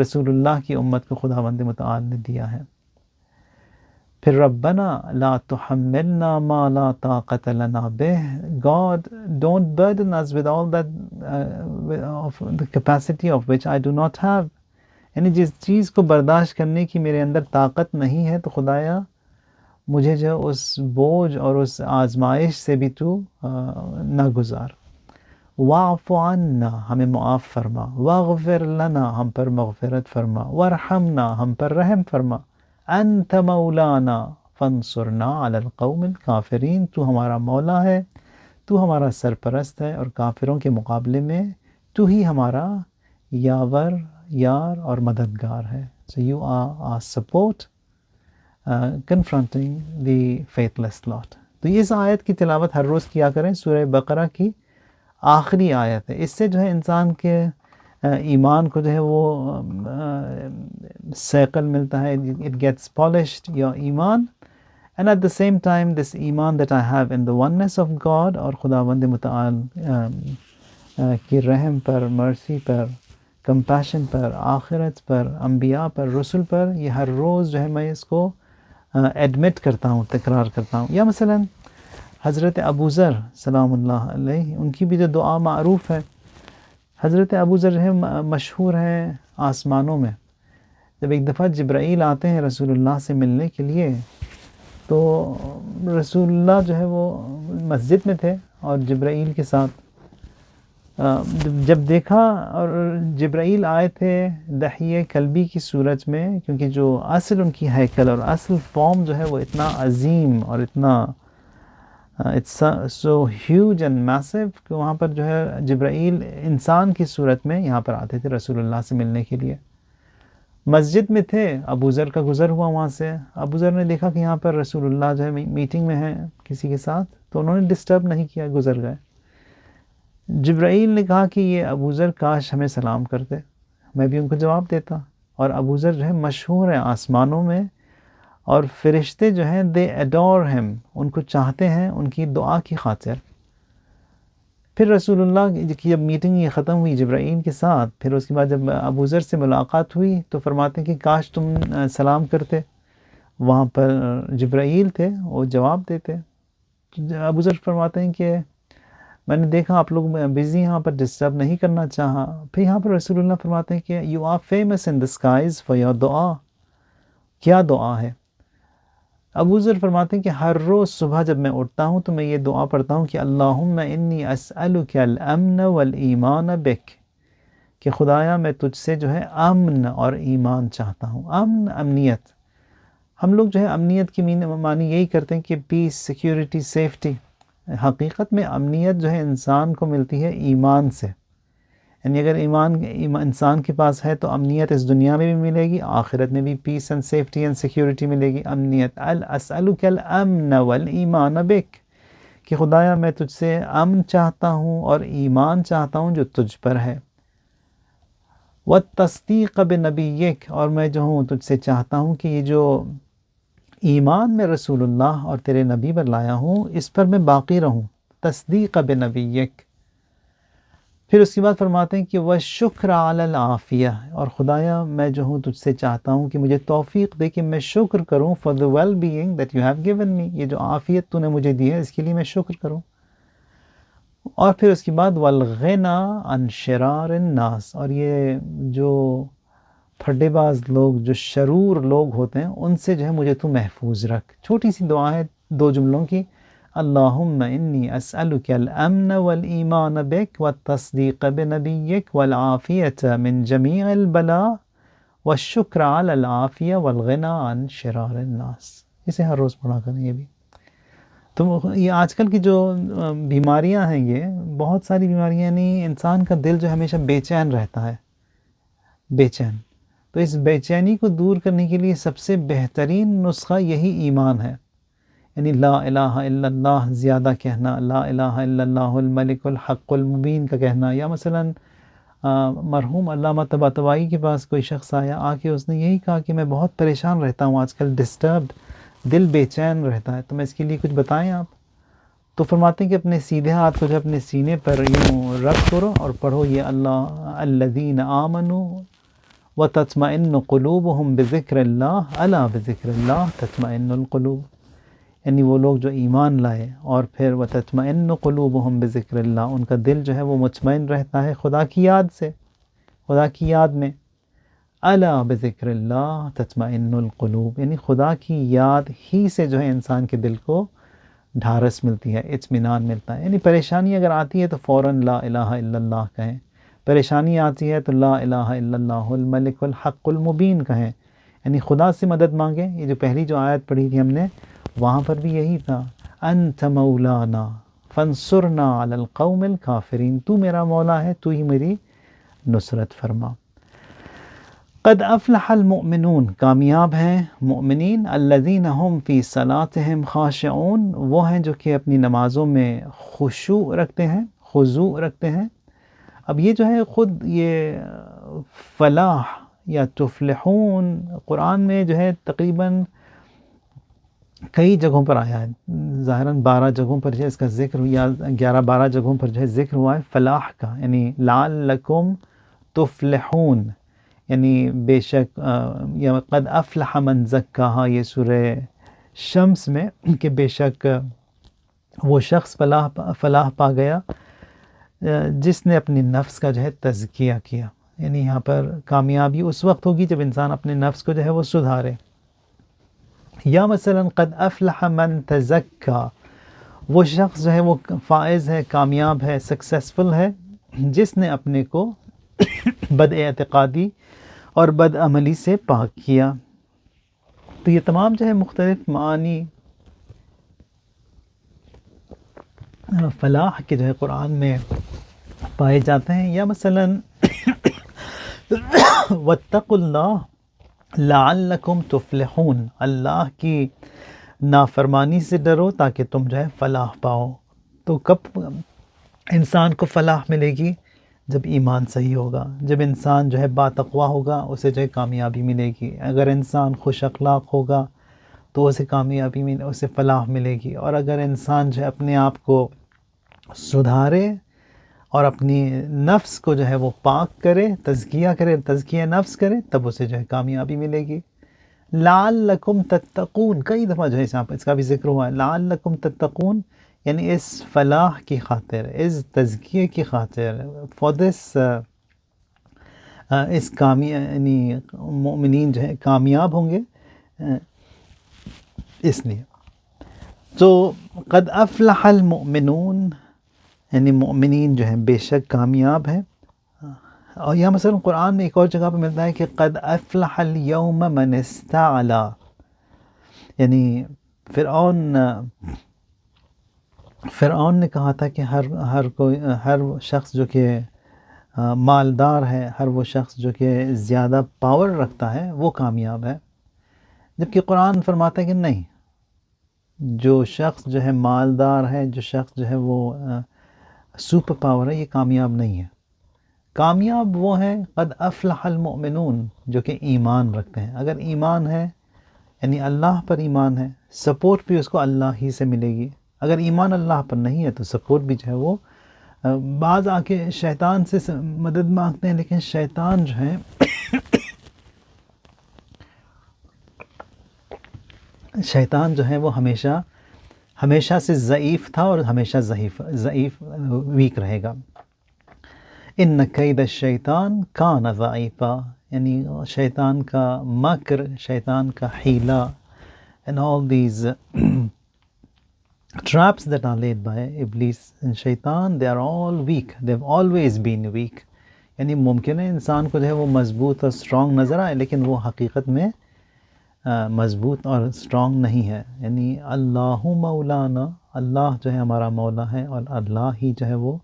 رسول اللہ کی امت کو خداوند متعال نے دیا ہے. پھر ربنا لا تحملنا ما لا طاقت لنا بہ، God don't burden us with all that of the capacity of which I do not have. یعنی جس چیز کو برداشت کرنے کی میرے اندر طاقت نہیں ہے تو خدایا مجھے جو اس بوجھ اور اس آزمائش سے بھی تو نہ گزار. واعف عنا، ہمیں معاف فرما. واغفر لنا، ہم پر مغفرت فرما. وارحمنا، ہم پر رحم فرما. انت مولانا فانصرنا علی القوم الکافرین، تو ہمارا مولا ہے، تو ہمارا سرپرست ہے، اور کافروں کے مقابلے میں تو ہی ہمارا یاور، یار اور مددگار ہے. So you are our support confronting the faithless lot. تو اس آیت کی تلاوت ہر روز کیا کریں. سورہ بقرہ کی آخری آیت ہے. اس سے جو ہے انسان کے ایمان کو جو ہے وہ سیکل ملتا ہے. It gets polished your ایمان. And at the same time this ایمان that I have in the oneness of God اور خداوند متعال کی رحم پر، مرسی پر، کمپیشن پر، آخرت پر، انبیاء پر، رسل پر، یہ ہر روز جو ہے میں اس کو ایڈمٹ کرتا ہوں، تکرار کرتا ہوں. یا مثلا حضرت ابو ذر سلام اللہ علیہ، ان کی بھی جو دعا معروف ہے. حضرت ابو ذر ہے مشہور ہیں آسمانوں میں. جب ایک دفعہ جبرائیل آتے ہیں رسول اللہ سے ملنے کے لیے، تو رسول اللہ جو ہے وہ مسجد میں تھے اور جبرائیل کے ساتھ جب دیکھا، اور جبرائیل آئے تھے دحیہ کلبی کی صورت میں، کیونکہ جو اصل ان کی ہیکل اور اصل فارم جو ہے وہ اتنا عظیم اور اتنا اٹس سو ہیوج اینڈ میسو کہ وہاں پر جو ہے جبرائیل انسان کی صورت میں یہاں پر آتے تھے رسول اللہ سے ملنے کے لیے. مسجد میں تھے، ابو ذر کا گزر ہوا وہاں سے. ابو ذر نے دیکھا کہ یہاں پر رسول اللہ جو ہے میٹنگ میں ہیں کسی کے ساتھ، تو انہوں نے ڈسٹرب نہیں کیا، گزر گئے. جبرائیل نے کہا کہ یہ ابو ذر کاش ہمیں سلام کرتے، میں بھی ان کو جواب دیتا. اور ابو ذر جو ہے مشہور ہیں آسمانوں میں، اور فرشتے جو ہیں دے ایڈور ہم، ان کو چاہتے ہیں ان کی دعا کی خاطر. پھر رسول اللہ کی جب میٹنگ یہ ختم ہوئی جبرائیل کے ساتھ، پھر اس کے بعد جب ابو ذر سے ملاقات ہوئی تو فرماتے ہیں کہ کاش تم سلام کرتے. وہاں پر جبرائیل تھے، وہ جواب دیتے. ابو ذر فرماتے ہیں کہ میں نے دیکھا آپ لوگ بزی، یہاں پر ڈسٹرب نہیں کرنا چاہا. پھر یہاں پر رسول اللہ فرماتے ہیں کہ you are famous in the skies for your دعا. کیا دعا ہے؟ ابو ذر فرماتے ہیں کہ ہر روز صبح جب میں اٹھتا ہوں تو میں یہ دعا پڑھتا ہوں کہ اللہم انی اسألک الامن والایمان بک، کہ خدایا میں تجھ سے جو ہے امن اور ایمان چاہتا ہوں. امن، امنیت. ہم لوگ جو ہے امنیت کی معنی یہی کرتے ہیں کہ پیس، سیکیورٹی، سیفٹی. حقیقت میں امنیت جو ہے انسان کو ملتی ہے ایمان سے. یعنی اگر ایمان انسان کے پاس ہے تو امنیت اس دنیا میں بھی ملے گی، آخرت میں بھی پیس اینڈ سیفٹی اینڈ سیکیورٹی ملے گی. امنیت. اسألک الامن والایمان بک، کہ خدایا میں تجھ سے امن چاہتا ہوں اور ایمان چاہتا ہوں جو تجھ پر ہے. والتصدیق بنبیک، اور میں جو ہوں تجھ سے چاہتا ہوں کہ یہ جو ایمان میں رسول اللہ اور تیرے نبی پر لایا ہوں اس پر میں باقی رہوں. تصدیق بنبیک. پھر اس کے بعد فرماتے ہیں کہ والشکر علی العافیہ، اور خدایا میں جو ہوں تجھ سے چاہتا ہوں کہ مجھے توفیق دے کہ میں شکر کروں for the well being that you have given me، یہ جو عافیت تو نے مجھے دی ہے اس کے لیے میں شکر کروں. اور پھر اس کے بعد والغنی عن شرار الناس، اور یہ جو پھڈے باز لوگ، جو شرور لوگ ہوتے ہیں، ان سے جو ہے مجھے تو محفوظ رکھ. چھوٹی سی دعا ہے 2 جملوں کی. اللہم انی اسألک الامن والایمان بک والتصدیق بنبیک والعافیت من جمیع البلاء والشکر علی العافیہ والغنی عن شرار الناس. اسے ہر روز پڑھا کریں. یہ بھی تو یہ آج کل کی جو بیماریاں ہیں، یہ بہت ساری بیماریاں، نہیں، انسان کا دل جو ہمیشہ بے چین رہتا ہے، بے چین. تو اس بے چینی کو دور کرنے کے لیے سب سے بہترین نسخہ یہی ایمان ہے. یعنی لا الہ الا اللہ زیادہ کہنا، لا الہ الا اللہ الملک الحق المبین کا کہنا. یا مثلا مرحوم علامہ طباطبائی کے پاس کوئی شخص آیا، آ کے اس نے یہی کہا کہ میں بہت پریشان رہتا ہوں آج کل، ڈسٹربڈ، دل بے چین رہتا ہے، تو میں اس کے لیے کچھ بتائیں آپ. تو فرماتے ہیں کہ اپنے سیدھے ہاتھ کو جو اپنے سینے پر یوں رکھ کرو اور پڑھو یہ اللہ الذین آمنوا وتطمئن قلوبهم بذکر اللہ الا بذکر اللہ تطمئن القلوب. یعنی وہ لوگ جو ایمان لائے اور پھر وتطمئن قلوبهم بذکر اللہ، ان کا دل جو ہے وہ مطمئن رہتا ہے خدا کی یاد سے، خدا کی یاد میں. الا بذکر اللہ تطمئن القلوب، یعنی خدا کی یاد ہی سے جو ہے انسان کے دل کو ڈھارس ملتی ہے، اطمینان ملتا ہے. یعنی پریشانی اگر آتی ہے تو فوراً لا الہ الا اللہ کہیں. پریشانی آتی ہے تو لا الہ الا اللہ الملک الحق المبین کہیں، یعنی خدا سے مدد مانگیں. یہ جو پہلی جو آیت پڑھی تھی ہم نے، وہاں پر بھی یہی تھا، انت مولانا فانصرنا علی القوم الکافرین، تو میرا مولا ہے، تو ہی میری نصرت فرما. قد افلح المؤمنون، کامیاب ہیں مؤمنین، الذین هم فی صلاتهم خاشعون، وہ ہیں جو کہ اپنی نمازوں میں خشوع رکھتے ہیں. خضوع رکھتے ہیں. اب یہ جو ہے خود یہ فلاح یا تفلحون قرآن میں جو ہے تقریباً کئی جگہوں پر آیا ہے. ظاہراً 12 جگہوں پر جو ہے اس کا ذکر یا 11-12 جگہوں پر جو ہے ذکر ہوا ہے فلاح کا، یعنی لعلکم تفلحون، یعنی بے شک یا قد افلح من زکاہا، یہ سورہ شمس میں کہ بے شک وہ شخص فلاح پا گیا جس نے اپنی نفس کا جو ہے تزکیہ کیا. یعنی یہاں پر کامیابی اس وقت ہوگی جب انسان اپنے نفس کو جو ہے وہ سدھارے. یا مثلا قد افلح من تزکا، وہ شخص جو ہے وہ فائز ہے، کامیاب ہے، سکسیسفل ہے جس نے اپنے کو بد اعتقادی اور بد عملی سے پاک کیا. تو یہ تمام جو ہے مختلف معانی فلاح کے جو ہے قرآن میں پائے جاتے ہیں. یا مثلا واتقوا اللہ لعلکم تفلحون، اللہ کی نافرمانی سے ڈرو تاکہ تم جو ہے فلاح پاؤ. تو کب انسان کو فلاح ملے گی؟ جب ایمان صحیح ہوگا، جب انسان جو ہے باتقوا ہوگا اسے جو ہے کامیابی ملے گی. اگر انسان خوش اخلاق ہوگا تو اسے کامیابی اسے فلاح ملے گی. اور اگر انسان جو ہے اپنے آپ کو سدھارے اور اپنی نفس کو جو ہے وہ پاک کرے، تزکیہ نفس کرے، تب اسے جو ہے کامیابی ملے گی. لعلکم تتقون، کئی دفعہ جو ہے اس کا بھی ذکر ہوا ہے. لعلکم تتقون یعنی اس فلاح کی خاطر، اس تزکیے کی خاطر، فار دس اس یعنی مومنین جو ہے کامیاب ہوں گے اس لیے. تو قد افلح المؤمنون یعنی مومنین جو ہیں بے شک کامیاب ہیں. اور یہاں مثلا قرآن میں ایک اور جگہ پہ ملتا ہے کہ قد افلح اليوم من استعلا، یعنی فرعون نے کہا تھا کہ ہر شخص جو کہ مالدار ہے، ہر وہ شخص جو کہ زیادہ پاور رکھتا ہے وہ کامیاب ہے. جبکہ قرآن فرماتا ہے کہ نہیں، جو شخص جو ہے مالدار ہے، جو شخص جو ہے وہ سپر پاور ہے، یہ کامیاب نہیں ہے. کامیاب وہ ہیں قد افلح المؤمنون جو کہ ایمان رکھتے ہیں. اگر ایمان ہے یعنی اللہ پر ایمان ہے، سپورٹ بھی اس کو اللہ ہی سے ملے گی. اگر ایمان اللہ پر نہیں ہے تو سپورٹ بھی جو ہے وہ بعض آ کے شیطان سے مدد مانگتے ہیں، لیکن شیطان جو ہے وہ ہمیشہ سے ضعیف تھا اور ہمیشہ ضعیف ویک رہے گا. ان کید الشیطان کان ضعیفا، یعنی شیطان کا مکر، شیطان کا حیلہ and all these traps that are laid by Iblis and Shaitan, they are all weak. They've always been weak. یعنی ممکن ہے انسان کو جو ہے وہ مضبوط اور اسٹرانگ نظر آئے، لیکن وہ حقیقت میں مضبوط اور اسٹرانگ نہیں ہے. یعنی اللہ مولانا، اللہ جو ہے ہمارا مولا ہے، اور اللہ ہی جو ہے وہ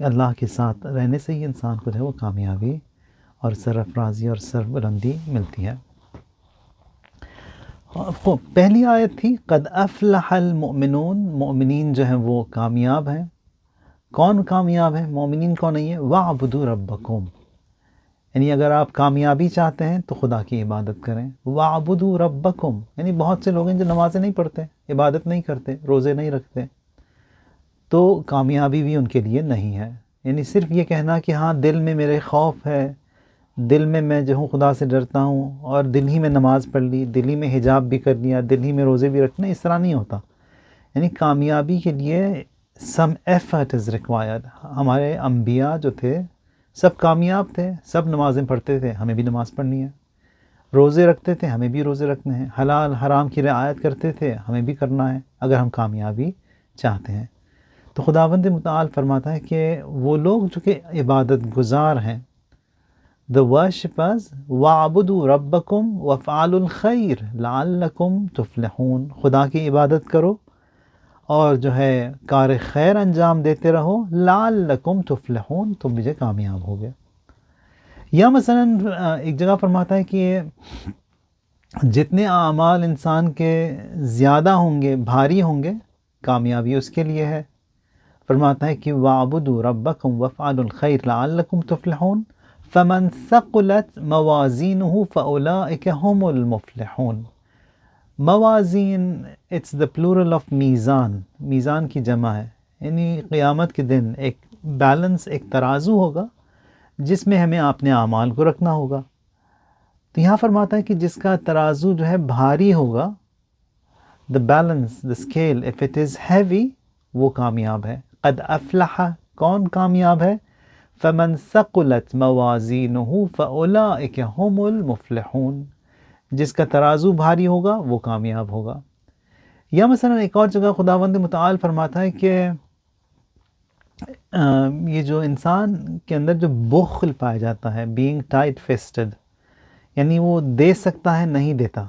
اللہ کے ساتھ رہنے سے ہی انسان کو جو ہے وہ کامیابی اور سرفرازی اور سربلندی ملتی ہے. پہلی آیت تھی قد افلح المؤمنون، مومنین جو ہیں وہ کامیاب ہیں. کون کامیاب ہیں؟ مومنین کون نہیں ہے؟ وَاعْبُدُوا رَبَّكُمْ، یعنی اگر آپ کامیابی چاہتے ہیں تو خدا کی عبادت کریں. وَاعْبُدُوا رَبَّكُمْ، یعنی بہت سے لوگ ہیں جو نمازیں نہیں پڑھتے، عبادت نہیں کرتے، روزے نہیں رکھتے، تو کامیابی بھی ان کے لیے نہیں ہے. یعنی صرف یہ کہنا کہ ہاں دل میں میرے خوف ہے، دل میں جو ہوں خدا سے ڈرتا ہوں، اور دل ہی میں نماز پڑھ لی، دل ہی میں حجاب بھی کر لیا، دل ہی میں روزے بھی رکھنا، اس طرح نہیں ہوتا. یعنی کامیابی کے لیے some effort is required. ہمارے انبیاء جو تھے سب کامیاب تھے، سب نمازیں پڑھتے تھے، ہمیں بھی نماز پڑھنی ہے. روزے رکھتے تھے، ہمیں بھی روزے رکھنے ہیں. حلال حرام کی رعایت کرتے تھے، ہمیں بھی کرنا ہے اگر ہم کامیابی چاہتے ہیں. تو خداوند متعال فرماتا ہے کہ وہ لوگ جو کہ عبادت گزار ہیں، the worshippers، وَاعْبُدُوا رَبَّكُمْ وَافْعَلُوا الْخَيْرَ لَعَلَّكُمْ تُفْلِحُونَ، خدا کی عبادت کرو اور جو ہے کار خیر انجام دیتے رہو، لَعَلَّكُمْ تُفْلِحُونَ، تم مجھے کامیاب ہو گئے. یا مثلا ایک جگہ فرماتا ہے کہ جتنے اعمال انسان کے زیادہ ہوں گے، بھاری ہوں گے، کامیابی اس کے لیے ہے. فرماتا ہے کہ وَاعْبُدُوا رَبَّكُمْ وَافْعَلُوا الْخَيْرَ لَعَلَّكُمْ تُفْلِحُونَ فَمَنْ ثَقُلَتْ مَوَازِينُهُ فَأُولَئِكَ هُمُ الْمُفْلِحُونَ. موازین اٹس دا پلورل آف میزان، میزان کی جمع ہے، یعنی قیامت کے دن ایک بیلنس، ایک ترازو ہوگا جس میں ہمیں اپنے اعمال کو رکھنا ہوگا. تو یہاں فرماتا ہے کہ جس کا ترازو جو ہے بھاری ہوگا، the balance, the scale, if it is heavy، وہ کامیاب ہے. قد افلح، کون کامیاب ہے؟ فمن ثقلت موازینہ فاولئک هم المفلحون، جس کا ترازو بھاری ہوگا وہ کامیاب ہوگا. یا مثلا ایک اور جگہ خداوند متعال فرماتا ہے کہ یہ جو انسان کے اندر جو بخل پایا جاتا ہے، بینگ ٹائٹ فسٹڈ، یعنی وہ دے سکتا ہے نہیں دیتا.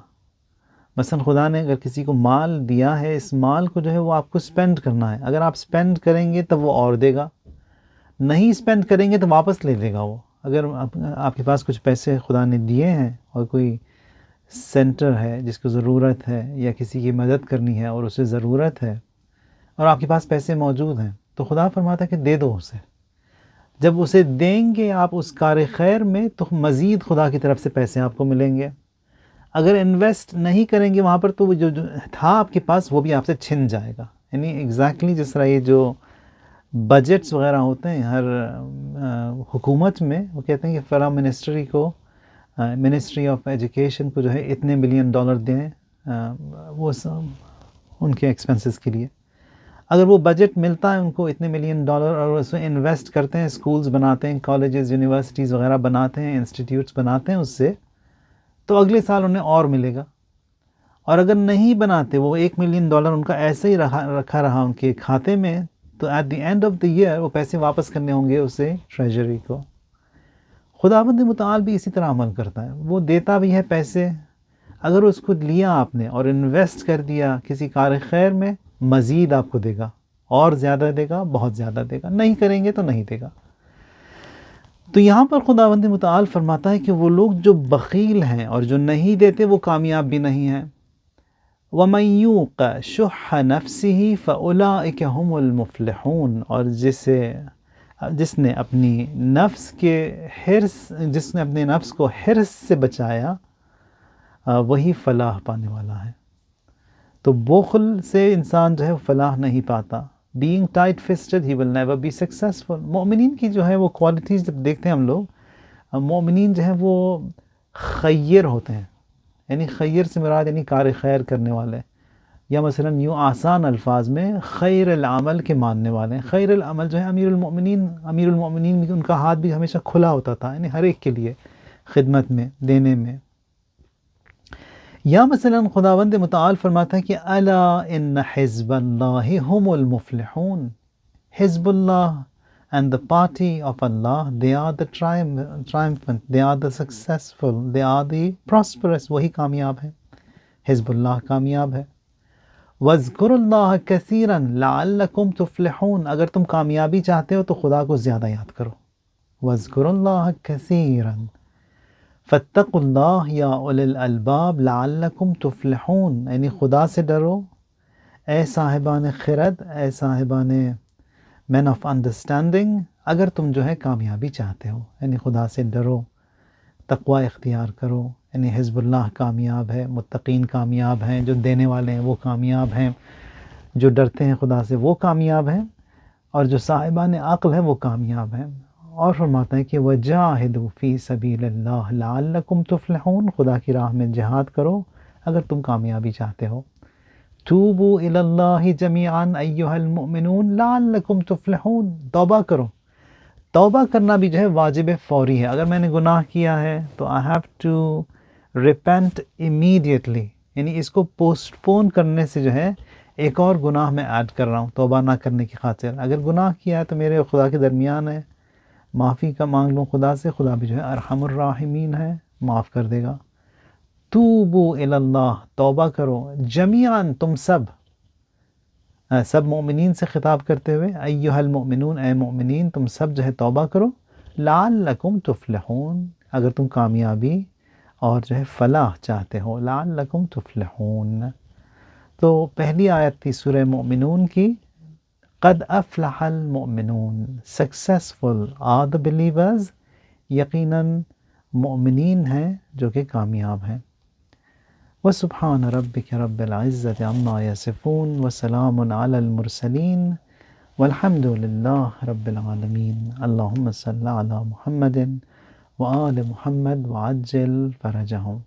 مثلا خدا نے اگر کسی کو مال دیا ہے، اس مال کو جو ہے وہ آپ کو سپینڈ کرنا ہے. اگر آپ سپینڈ کریں گے تب وہ اور دے گا، نہیں سپینڈ کریں گے تو واپس لے لے گا وہ. اگر آپ کے پاس کچھ پیسے خدا نے دیے ہیں اور کوئی سینٹر ہے جس کو ضرورت ہے یا کسی کی مدد کرنی ہے اور اسے ضرورت ہے اور آپ کے پاس پیسے موجود ہیں، تو خدا فرماتا ہے کہ دے دو اسے. جب اسے دیں گے آپ اس کار خیر میں تو مزید خدا کی طرف سے پیسے آپ کو ملیں گے. اگر انویسٹ نہیں کریں گے وہاں پر تو وہ جو تھا آپ کے پاس وہ بھی آپ سے چھن جائے گا. یعنی ایگزیکٹلی جس طرح یہ جو بجٹس وغیرہ ہوتے ہیں ہر حکومت میں، وہ کہتے ہیں کہ فلاں منسٹری کو، منسٹری آف ایجوکیشن کو جو ہے اتنے $1 بلین دیں وہ ان کے ایکسپنسز کے لیے. اگر وہ بجٹ ملتا ہے ان کو اتنے $1 ملین اور اس میں انویسٹ کرتے ہیں، اسکولز بناتے ہیں، کالجز، یونیورسٹیز وغیرہ بناتے ہیں، انسٹیٹیوٹس بناتے ہیں اس سے، تو اگلے سال انہیں اور ملے گا. اور اگر نہیں بناتے، وہ $1 ملین ان کا ایسے ہی رکھا رہا ان کے کھاتے میں، تو at the end of the year وہ پیسے واپس کرنے ہوں گے اسے ٹریجری کو. خداوند متعال بھی اسی طرح عمل کرتا ہے، وہ دیتا بھی ہے پیسے. اگر اس کو لیا آپ نے اور انویسٹ کر دیا کسی کار خیر میں، مزید آپ کو دے گا، اور زیادہ دے گا، بہت زیادہ دے گا. نہیں کریں گے تو نہیں دے گا. تو یہاں پر خداوند متعال فرماتا ہے کہ وہ لوگ جو بخیل ہیں اور جو نہیں دیتے وہ کامیاب بھی نہیں ہیں. وَمَن يُوقَ شُحَّ نَفْسِهِ فَأُولَئِكَ هُمُ الْمُفْلِحُونَ، اور جس نے اپنی نفس کے جس نے اپنے نفس کو حرص سے بچایا، وہی فلاح پانے والا ہے. تو بخل سے انسان جو ہے فلاح نہیں پاتا. being tight fisted he will never be successful. مومنین کی جو ہے وہ کوالٹیز جب دیکھتے ہیں ہم لوگ، مومنین جو ہے وہ خیر ہوتے ہیں. یعنی خیر سے مراد یعنی کار خیر کرنے والے، یا مثلا یوں آسان الفاظ میں خیر العمل کے ماننے والے ہیں. خیر العمل جو ہے امیر المؤمنین ان کا ہاتھ بھی ہمیشہ کھلا ہوتا تھا، یعنی ہر ایک کے لیے خدمت میں، دینے میں. یا مثلا خداوند متعال فرماتا ہے کہ الا ان حزب اللہ هم المفلحون. حزب اللہ and the party of Allah, they are the triumphant, they are the successful, they are the prosperous. وہی کامیاب ہے، حزب اللہ کامیاب ہے. وَاذْكُرُوا اللَّهَ كَثِيرًا لَعَلَّكُمْ تُفْلِحُونَ، اگر تم کامیابی چاہتے ہو تو خدا کو زیادہ یاد کرو. وَاذْكُرُوا اللَّهَ كَثِيرًا فَاتَّقُوا اللَّهَ يَا أُولِي الْأَلْبَابِ لَعَلَّكُمْ تُفْلِحُونَ. یعنی خدا سے ڈرو اے صاحبان خرد، اے صاحبان مین آف انڈرسٹینڈنگ، اگر تم جو ہے کامیابی چاہتے ہو. یعنی خدا سے ڈرو، تقوی اختیار کرو. یعنی حزب اللہ کامیاب ہے، متقین کامیاب ہیں، جو دینے والے ہیں وہ کامیاب ہیں، جو ڈرتے ہیں خدا سے وہ کامیاب ہیں، اور جو صاحبان عقل ہیں وہ کامیاب ہیں. اور فرماتا ہے کہ وَجَاهِدُوا فِي سَبِيلِ اللَّهِ لَعَلَّكُمْ تُفْلِحُونَ، خدا کی راہ میں جہاد کرو اگر تم کامیابی چاہتے ہو. توبوا الی اللہ جمیعا ایھا المؤمنون لعلکم تفلحون. توبہ کرو. توبہ کرنا بھی جو ہے واجب فوری ہے. اگر میں نے گناہ کیا ہے تو I have to repent immediately. یعنی اس کو پوسٹ پون کرنے سے جو ہے ایک اور گناہ میں ایڈ کر رہا ہوں توبہ نہ کرنے کی خاطر. اگر گناہ کیا ہے تو میرے خدا کے درمیان ہے، معافی کا مانگ لوں خدا سے، خدا بھی جو ہے ارحم الراحمین ہے، معاف کر دے گا. توبوا الی اللہ، توبہ کرو، جمیعاً تم سب مومنین سے خطاب کرتے ہوئے، ایھا المؤمنون، اے مومنین تم سب جو ہے توبہ کرو، لعلکم تفلحون، اگر تم کامیابی اور جو ہے فلاح چاہتے ہو. لعلکم تفلحون. تو پہلی آیت تھی سورہ مومنون کی، قد افلح المؤمنون، successful are the believers، یقیناً مؤمنین ہیں جو کہ کامیاب ہیں۔ وسبحان ربک رب العزت عما یصفون وسلام علی المرسلین والحمد للہ رب العالمین۔ اللہم صل علی محمد وآل محمد وعجل فرجہم۔